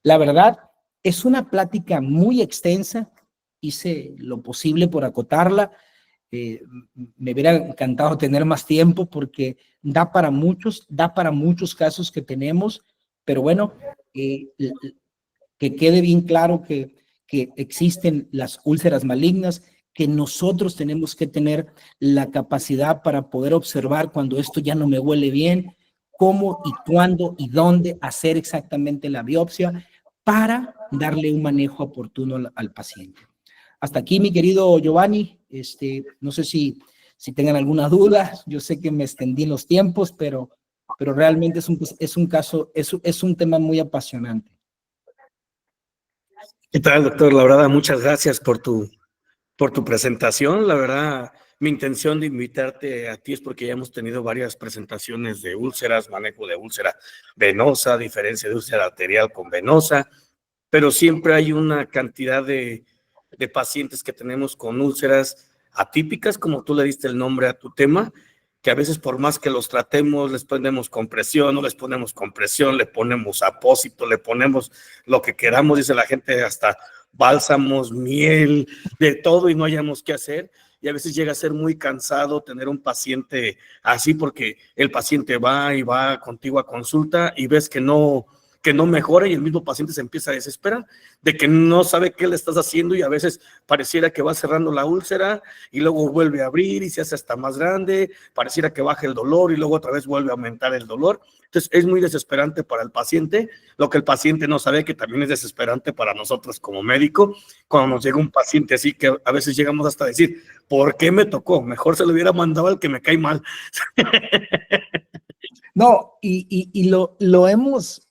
La verdad, es una plática muy extensa, hice lo posible por acotarla, me hubiera encantado tener más tiempo porque da para muchos casos que tenemos, pero bueno, que quede bien claro que existen las úlceras malignas, que nosotros tenemos que tener la capacidad para poder observar cuando esto ya no me huele bien, cómo y cuándo y dónde hacer exactamente la biopsia para darle un manejo oportuno al paciente. Hasta aquí, mi querido Giovanni, no sé si tengan alguna duda, yo sé que me extendí en los tiempos, pero realmente es un tema muy apasionante. ¿Qué tal, doctor? La verdad, muchas gracias por tu presentación. La verdad, mi intención de invitarte a ti es porque ya hemos tenido varias presentaciones de úlceras, manejo de úlcera venosa, diferencia de úlcera arterial con venosa, pero siempre hay una cantidad de pacientes que tenemos con úlceras atípicas, como tú le diste el nombre a tu tema, que a veces por más que los tratemos, les ponemos compresión, no les ponemos compresión, le ponemos apósito, le ponemos lo que queramos, dice la gente, hasta bálsamos, miel, de todo y no hayamos qué hacer. Y a veces llega a ser muy cansado tener un paciente así porque el paciente va y va contigo a consulta y ves que no que no mejora y el mismo paciente se empieza a desesperar de que no sabe qué le estás haciendo y a veces pareciera que va cerrando la úlcera y luego vuelve a abrir y se hace hasta más grande, pareciera que baja el dolor y luego otra vez vuelve a aumentar el dolor. Entonces es muy desesperante para el paciente, lo que el paciente no sabe que también es desesperante para nosotros como médico, cuando nos llega un paciente así que a veces llegamos hasta a decir, ¿por qué me tocó? Mejor se lo hubiera mandado al que me cae mal. No, y lo hemos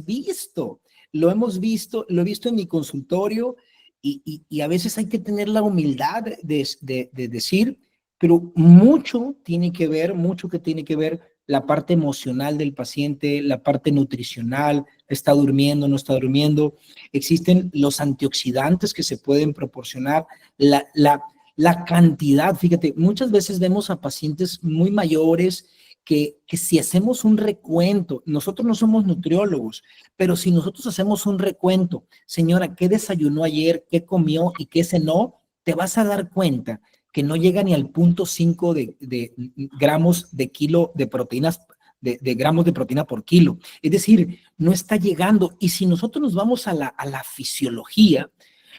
visto, lo he visto en mi consultorio y a veces hay que tener la humildad de decir, pero mucho que tiene que ver la parte emocional del paciente, la parte nutricional, está durmiendo, no está durmiendo, existen los antioxidantes que se pueden proporcionar, la cantidad, fíjate, muchas veces vemos a pacientes muy mayores que si hacemos un recuento, nosotros no somos nutriólogos, pero si nosotros hacemos un recuento, señora, ¿qué desayunó ayer, qué comió y qué cenó? Te vas a dar cuenta que no llega ni al 0.5 de gramos de kilo de proteínas, de gramos de proteína por kilo. Es decir, no está llegando. Y si nosotros nos vamos a la fisiología,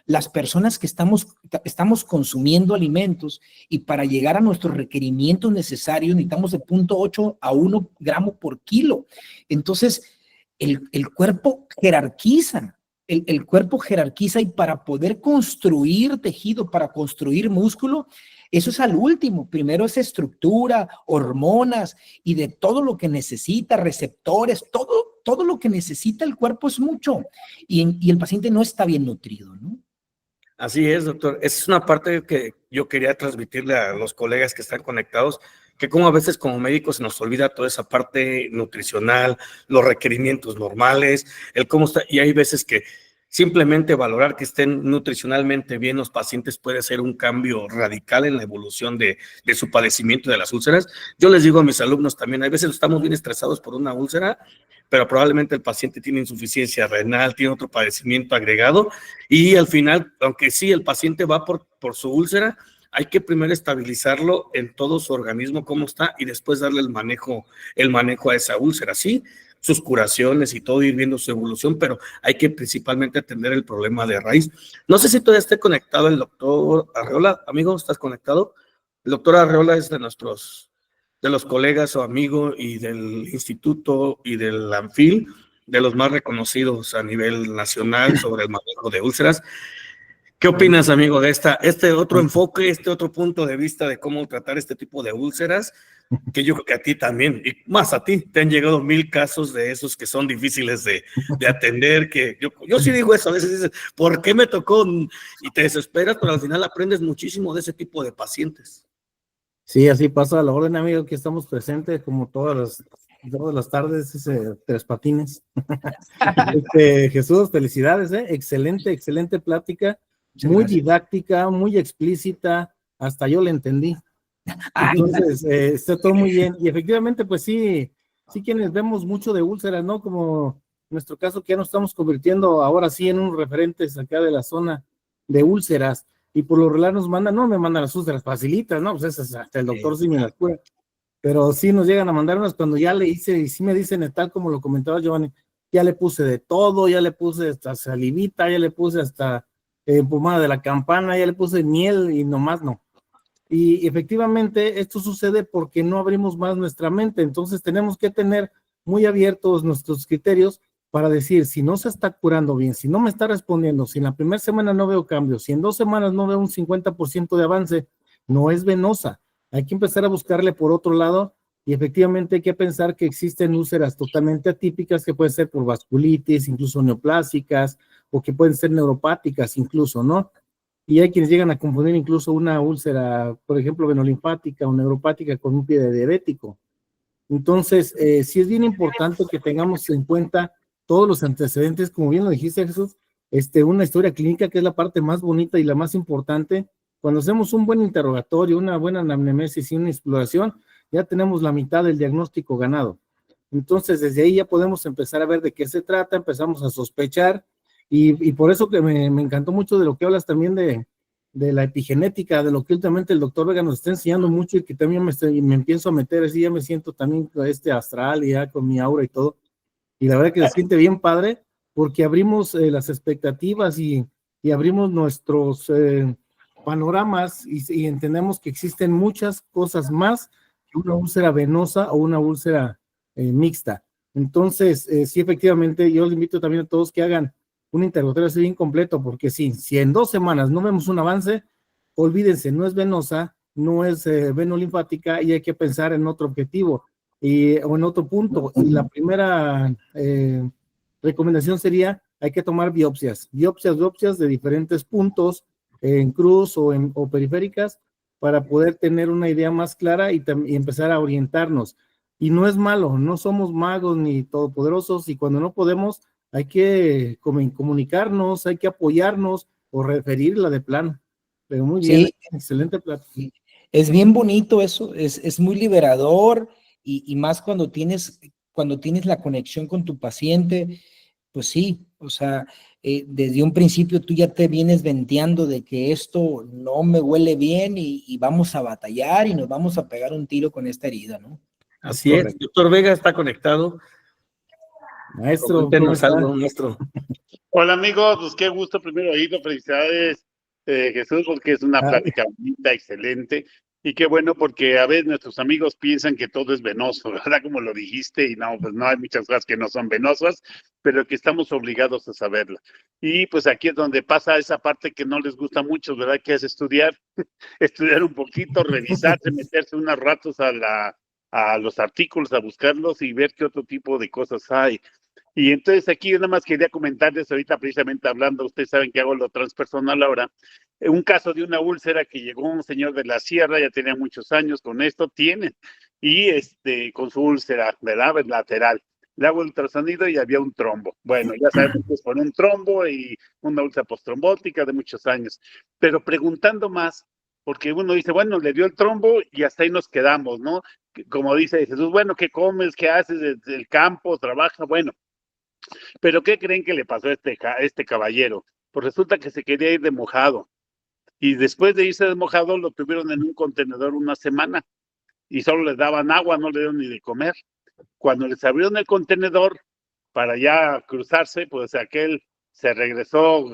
las personas que estamos consumiendo alimentos y para llegar a nuestros requerimientos necesarios necesitamos de 0.8 a 1 gramo por kilo. Entonces, el cuerpo jerarquiza, el cuerpo jerarquiza y para poder construir tejido, para construir músculo, eso es al último. Primero es estructura, hormonas y de todo lo que necesita, receptores, todo lo que necesita el cuerpo es mucho y el paciente no está bien nutrido, ¿no? Así es, doctor. Esa es una parte que yo quería transmitirle a los colegas que están conectados, que como a veces como médicos se nos olvida toda esa parte nutricional, los requerimientos normales, el cómo está, y hay veces que simplemente valorar que estén nutricionalmente bien los pacientes puede ser un cambio radical en la evolución de su padecimiento de las úlceras. Yo les digo a mis alumnos también, hay veces estamos bien estresados por una úlcera, pero probablemente el paciente tiene insuficiencia renal, tiene otro padecimiento agregado, y al final, aunque sí, el paciente va por su úlcera, hay que primero estabilizarlo en todo su organismo, cómo está, y después darle el manejo a esa úlcera, ¿sí? Sus curaciones y todo, ir viendo su evolución, pero hay que principalmente atender el problema de raíz. No sé si todavía esté conectado el doctor Arreola. Amigo, ¿estás conectado? El doctor Arreola es de los colegas o amigos y del instituto y del ANFIL, de los más reconocidos a nivel nacional sobre el manejo de úlceras. ¿Qué opinas, amigo, de este otro enfoque, este otro punto de vista de cómo tratar este tipo de úlceras? Que yo creo que a ti también, y más a ti, te han llegado 1000 casos de esos que son difíciles de atender, que yo sí digo eso, a veces dices, ¿por qué me tocó? Y te desesperas, pero al final aprendes muchísimo de ese tipo de pacientes. Sí, así pasa a la orden, amigo, aquí estamos presentes como todas las tardes, Tres Patines. Jesús, felicidades, excelente plática, muy didáctica, muy explícita, hasta yo le entendí. Entonces, está todo muy bien. Y efectivamente, pues sí quienes vemos mucho de úlceras, ¿no? Como en nuestro caso, que ya nos estamos convirtiendo ahora sí en un referentes acá de la zona de úlceras. Y por lo regular nos mandan, no me mandan las úlceras facilitas, ¿no? Pues esas hasta el doctor sí me las cura. Pero sí nos llegan a mandar unas cuando ya le hice, y sí me dicen tal como lo comentaba Giovanni, ya le puse de todo, ya le puse hasta salivita, ya le puse hasta pomada de la campana, ya le puse miel y nomás no. Y efectivamente esto sucede porque no abrimos más nuestra mente, entonces tenemos que tener muy abiertos nuestros criterios para decir, si no se está curando bien, si no me está respondiendo, si en la primera semana no veo cambios, si en 2 semanas no veo un 50% de avance, no es venosa. Hay que empezar a buscarle por otro lado y efectivamente hay que pensar que existen úlceras totalmente atípicas que pueden ser por vasculitis, incluso neoplásicas o que pueden ser neuropáticas incluso, ¿no? Y hay quienes llegan a confundir incluso una úlcera, por ejemplo, venolinfática o neuropática con un pie de diabético. Entonces, sí es bien importante que tengamos en cuenta todos los antecedentes, como bien lo dijiste, Jesús, una historia clínica que es la parte más bonita y la más importante. Cuando hacemos un buen interrogatorio, una buena anamnesis y una exploración, ya tenemos la mitad del diagnóstico ganado. Entonces, desde ahí ya podemos empezar a ver de qué se trata, empezamos a sospechar, y por eso que me encantó mucho de lo que hablas también de la epigenética, de lo que últimamente el doctor Vega nos está enseñando mucho y que también me empiezo a meter, así ya me siento también astral y ya con mi aura y todo. y la verdad que se siente bien padre, porque abrimos las expectativas y abrimos nuestros panoramas y entendemos que existen muchas cosas más que una úlcera venosa o una úlcera mixta. Entonces, sí, efectivamente, yo les invito también a todos que hagan un interrogatorio así bien completo, porque sí, si en 2 semanas no vemos un avance, olvídense, no es venosa, no es venolinfática y hay que pensar en otro objetivo o en otro punto. Y la primera recomendación sería, hay que tomar biopsias de diferentes puntos en cruz o periféricas para poder tener una idea más clara y empezar a orientarnos. Y no es malo, no somos magos ni todopoderosos y cuando no podemos hay que comunicarnos, hay que apoyarnos o referirla de plano. Pero muy bien, Sí, excelente plática. es bien bonito eso, es muy liberador y más cuando tienes la conexión con tu paciente, pues sí, o sea, desde un principio tú ya te vienes venteando de que esto no me huele bien y vamos a batallar y nos vamos a pegar un tiro con esta herida, ¿no? Así es, doctor Vega está conectado. Maestro, ¿cómo Coméntenos está? algo, maestro. Hola amigos, pues qué gusto primero oírlo, felicidades Jesús, porque es una plática bonita, excelente, y qué bueno porque a veces nuestros amigos piensan que todo es venoso, ¿verdad? Como lo dijiste, y no, pues no hay muchas cosas que no son venosas, pero que estamos obligados a saberlo. Y pues aquí es donde pasa esa parte que no les gusta mucho, ¿verdad? Que es estudiar, estudiar un poquito, revisarse, meterse unos ratos a los artículos, a buscarlos y ver qué otro tipo de cosas hay. Y entonces aquí yo nada más quería comentarles ahorita precisamente hablando, ustedes saben que hago lo transpersonal ahora, un caso de una úlcera que llegó un señor de la sierra, ya tenía muchos años con esto, y con su úlcera, ¿verdad? Lateral. Le hago el ultrasonido y había un trombo. Bueno, ya sabemos que es por un trombo y una úlcera postrombótica de muchos años. Pero preguntando más, porque uno dice, bueno, le dio el trombo y hasta ahí nos quedamos, ¿no? Como dice Jesús, bueno, ¿qué comes? ¿Qué haces? ¿El campo? ¿Trabaja? Bueno. Pero ¿qué creen que le pasó a este caballero? Pues resulta que se quería ir de mojado. Y después de irse de mojado, lo tuvieron en un contenedor una semana. Y solo le daban agua, no le dieron ni de comer. Cuando les abrieron el contenedor para ya cruzarse, pues aquel se regresó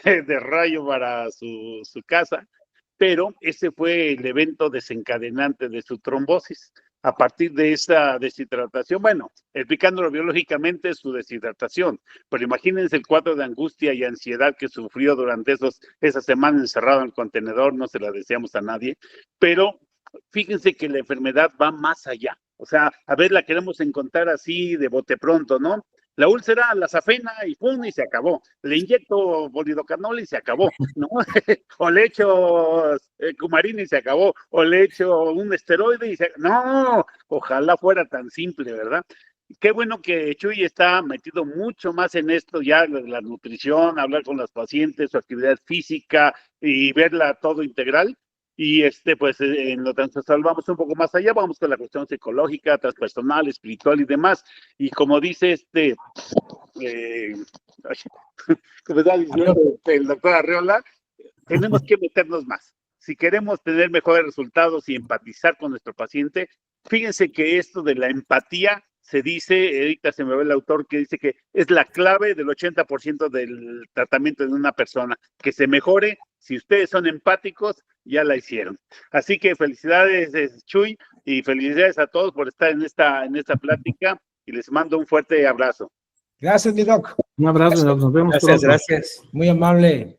de rayo para su casa. Pero ese fue el evento desencadenante de su trombosis. A partir de esa deshidratación, bueno, explicándolo biológicamente, su deshidratación, pero imagínense el cuadro de angustia y ansiedad que sufrió durante esa semana encerrado en el contenedor, no se la deseamos a nadie, pero fíjense que la enfermedad va más allá, o sea, a ver, la queremos encontrar así de bote pronto, ¿no? La úlcera, la safena y pum, y se acabó. Le inyecto bolidocanol y se acabó, ¿no? O le echo cumarina y se acabó. O le echo un esteroide y se acabó. No, ojalá fuera tan simple, ¿verdad? Qué bueno que Chuy está metido mucho más en esto ya, la nutrición, hablar con los pacientes, su actividad física y verla todo integral. Y pues en lo transversal vamos un poco más allá, vamos con la cuestión psicológica, transpersonal, espiritual y demás. Y como dice como está diciendo el doctor Arreola, tenemos que meternos más. Si queremos tener mejores resultados y empatizar con nuestro paciente, fíjense que esto de la empatía se dice, ahorita se me ve el autor que dice que es la clave del 80% del tratamiento de una persona, que se mejore. Si ustedes son empáticos, ya la hicieron. Así que felicidades, Chuy, y felicidades a todos por estar en esta plática y les mando un fuerte abrazo. Gracias, mi doc. Un abrazo, Gracias. nos vemos Gracias, pronto. gracias. Muy amable.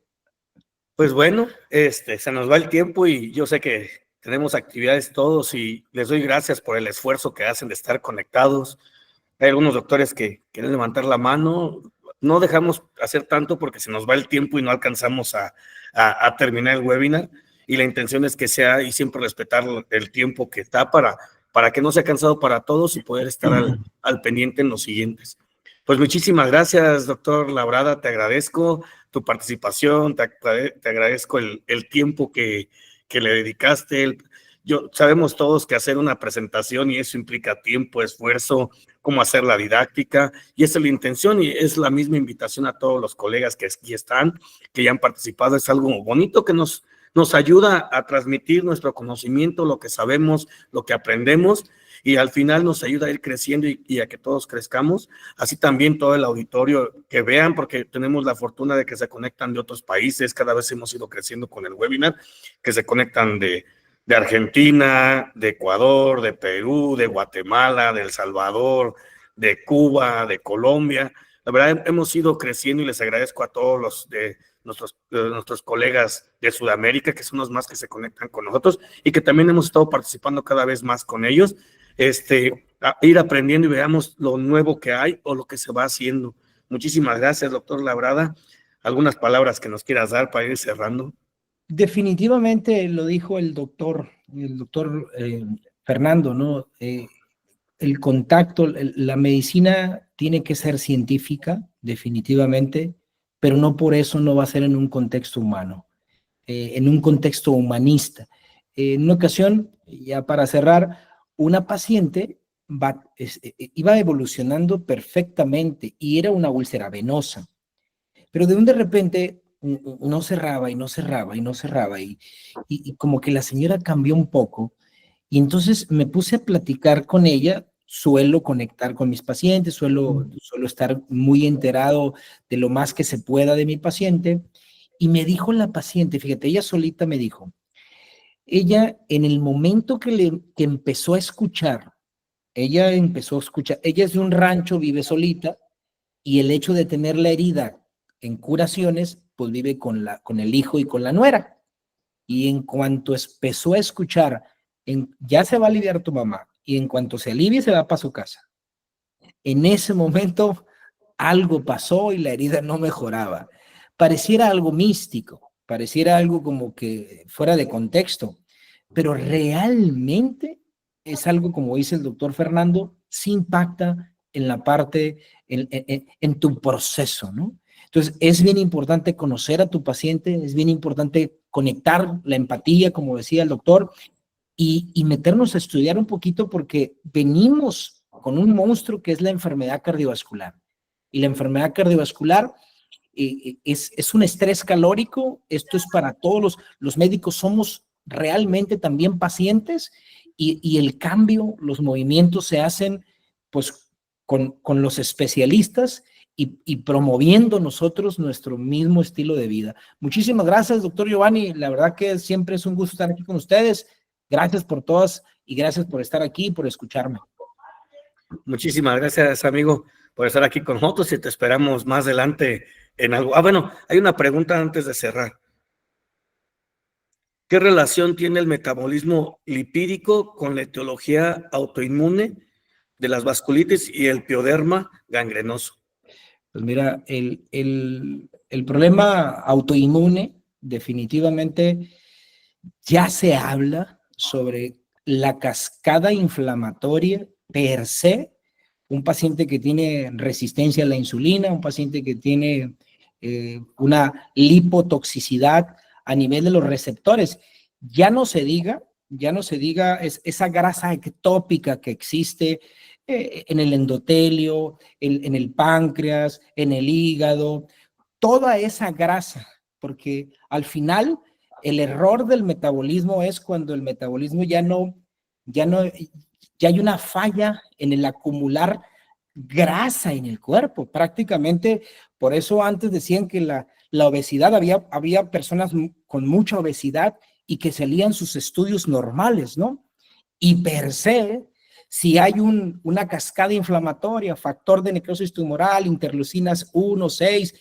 Pues bueno, se nos va el tiempo y yo sé que tenemos actividades todos y les doy gracias por el esfuerzo que hacen de estar conectados. Hay algunos doctores que quieren levantar la mano. No dejamos hacer tanto porque se nos va el tiempo y no alcanzamos a terminar el webinar. Y la intención es que sea y siempre respetar el tiempo que está para que no sea cansado para todos y poder estar al pendiente en los siguientes. Pues muchísimas gracias, doctor Labrada, te agradezco tu participación, te agradezco el tiempo que le dedicaste. Sabemos todos que hacer una presentación y eso implica tiempo, esfuerzo, cómo hacer la didáctica, y esa es la intención y es la misma invitación a todos los colegas que aquí están, que ya han participado. Es algo bonito que nos nos ayuda a transmitir nuestro conocimiento, lo que sabemos, lo que aprendemos, y al final nos ayuda a ir creciendo y a que todos crezcamos. Así también todo el auditorio que vean, porque tenemos la fortuna de que se conectan de otros países, cada vez hemos ido creciendo con el webinar, que se conectan de Argentina, de Ecuador, de Perú, de Guatemala, de El Salvador, de Cuba, de Colombia. La verdad, hemos ido creciendo y les agradezco a todos los de nuestros colegas de Sudamérica, que son los más que se conectan con nosotros y que también hemos estado participando cada vez más con ellos, a ir aprendiendo y veamos lo nuevo que hay o lo que se va haciendo. Muchísimas gracias, doctor Labrada. ¿Algunas palabras que nos quieras dar para ir cerrando? Definitivamente lo dijo el doctor Fernando, ¿no? El contacto, la medicina tiene que ser científica, definitivamente, pero no por eso no va a ser en un contexto humano, en un contexto humanista. En una ocasión, ya para cerrar, una paciente iba evolucionando perfectamente y era una úlcera venosa, pero de repente no cerraba y no cerraba y no cerraba y como que la señora cambió un poco. Y entonces me puse a platicar con ella. Suelo conectar con mis pacientes, suelo estar muy enterado de lo más que se pueda de mi paciente. Y me dijo la paciente, fíjate, ella solita me dijo, ella en el momento que empezó a escuchar, ella es de un rancho, vive solita, y el hecho de tener la herida en curaciones, pues vive con el hijo y con la nuera. Y en cuanto empezó a escuchar, ya se va a aliviar tu mamá, y en cuanto se alivie se va para su casa. En ese momento algo pasó y la herida no mejoraba. Pareciera algo místico, pareciera algo como que fuera de contexto, pero realmente es algo, como dice el doctor Fernando, sí impacta en la parte, en tu proceso, ¿no? Entonces, es bien importante conocer a tu paciente, es bien importante conectar la empatía, como decía el doctor, y meternos a estudiar un poquito porque venimos con un monstruo que es la enfermedad cardiovascular. Y la enfermedad cardiovascular es un estrés calórico. Esto es para todos los médicos, somos realmente también pacientes y el cambio, los movimientos se hacen pues con los especialistas y promoviendo nosotros nuestro mismo estilo de vida. Muchísimas gracias, doctor Giovanni. La verdad que siempre es un gusto estar aquí con ustedes. Gracias por todas y gracias por estar aquí y por escucharme. Muchísimas gracias, amigo, por estar aquí con nosotros y te esperamos más adelante en algo. Bueno, hay una pregunta antes de cerrar. ¿Qué relación tiene el metabolismo lipídico con la etiología autoinmune de las vasculitis y el pioderma gangrenoso? Pues mira, el problema autoinmune definitivamente ya se habla sobre la cascada inflamatoria per se, un paciente que tiene resistencia a la insulina, un paciente que tiene una lipotoxicidad a nivel de los receptores. Ya no se diga esa grasa ectópica que existe en el endotelio, en el páncreas, en el hígado, toda esa grasa, porque al final el error del metabolismo es cuando el metabolismo ya hay una falla en el acumular grasa en el cuerpo. Prácticamente, por eso antes decían que la obesidad, había personas con mucha obesidad y que salían sus estudios normales, ¿no? Y per se, si hay una cascada inflamatoria, factor de necrosis tumoral, interleucinas 1, 6,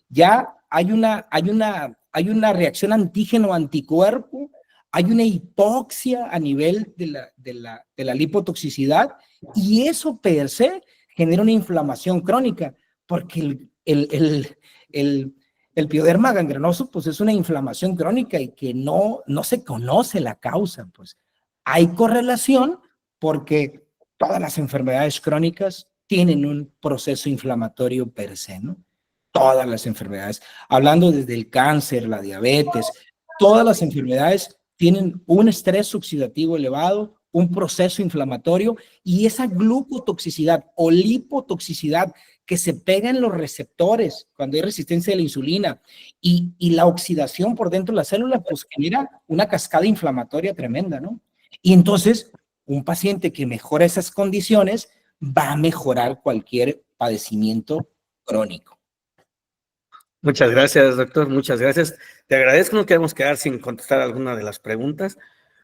ya hay una reacción antígeno-anticuerpo, hay una hipoxia a nivel de la lipotoxicidad, y eso per se genera una inflamación crónica, porque el pioderma gangrenoso pues es una inflamación crónica y que no se conoce la causa. Pues hay correlación porque todas las enfermedades crónicas tienen un proceso inflamatorio per se, ¿no? Todas las enfermedades, hablando desde el cáncer, la diabetes, todas las enfermedades tienen un estrés oxidativo elevado, un proceso inflamatorio, y esa glucotoxicidad o lipotoxicidad que se pega en los receptores cuando hay resistencia a la insulina y la oxidación por dentro de la célula, pues genera una cascada inflamatoria tremenda, ¿no? Y entonces, un paciente que mejora esas condiciones va a mejorar cualquier padecimiento crónico. Muchas gracias, doctor. Muchas gracias. Te agradezco. No queremos quedar sin contestar alguna de las preguntas.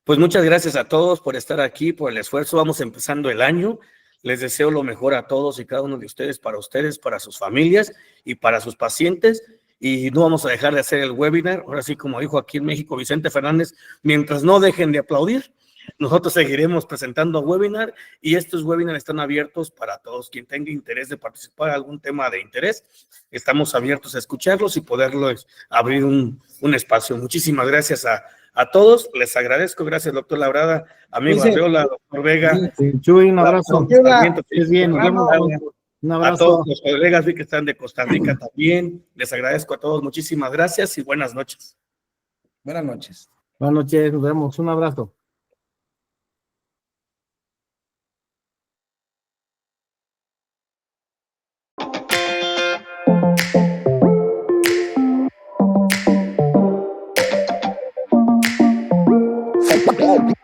Pues muchas gracias a todos por estar aquí, por el esfuerzo. Vamos empezando el año. Les deseo lo mejor a todos y cada uno de ustedes, para sus familias y para sus pacientes. Y no vamos a dejar de hacer el webinar. Ahora sí, como dijo aquí en México Vicente Fernández, mientras no dejen de aplaudir, nosotros seguiremos presentando webinar, y estos webinars están abiertos para todos. Quien tenga interés de participar en algún tema de interés, estamos abiertos a escucharlos y poderlos abrir un espacio. Muchísimas gracias a todos. Les agradezco. Gracias, doctor Labrada, amigo Arreola, doctor Vega. Chuy, un abrazo. Es bien, nos vemos. Un abrazo. A todos los colegas que están de Costa Rica también. Les agradezco a todos. Muchísimas gracias y buenas noches. Buenas noches. Buenas noches, nos vemos. Un abrazo. Wow.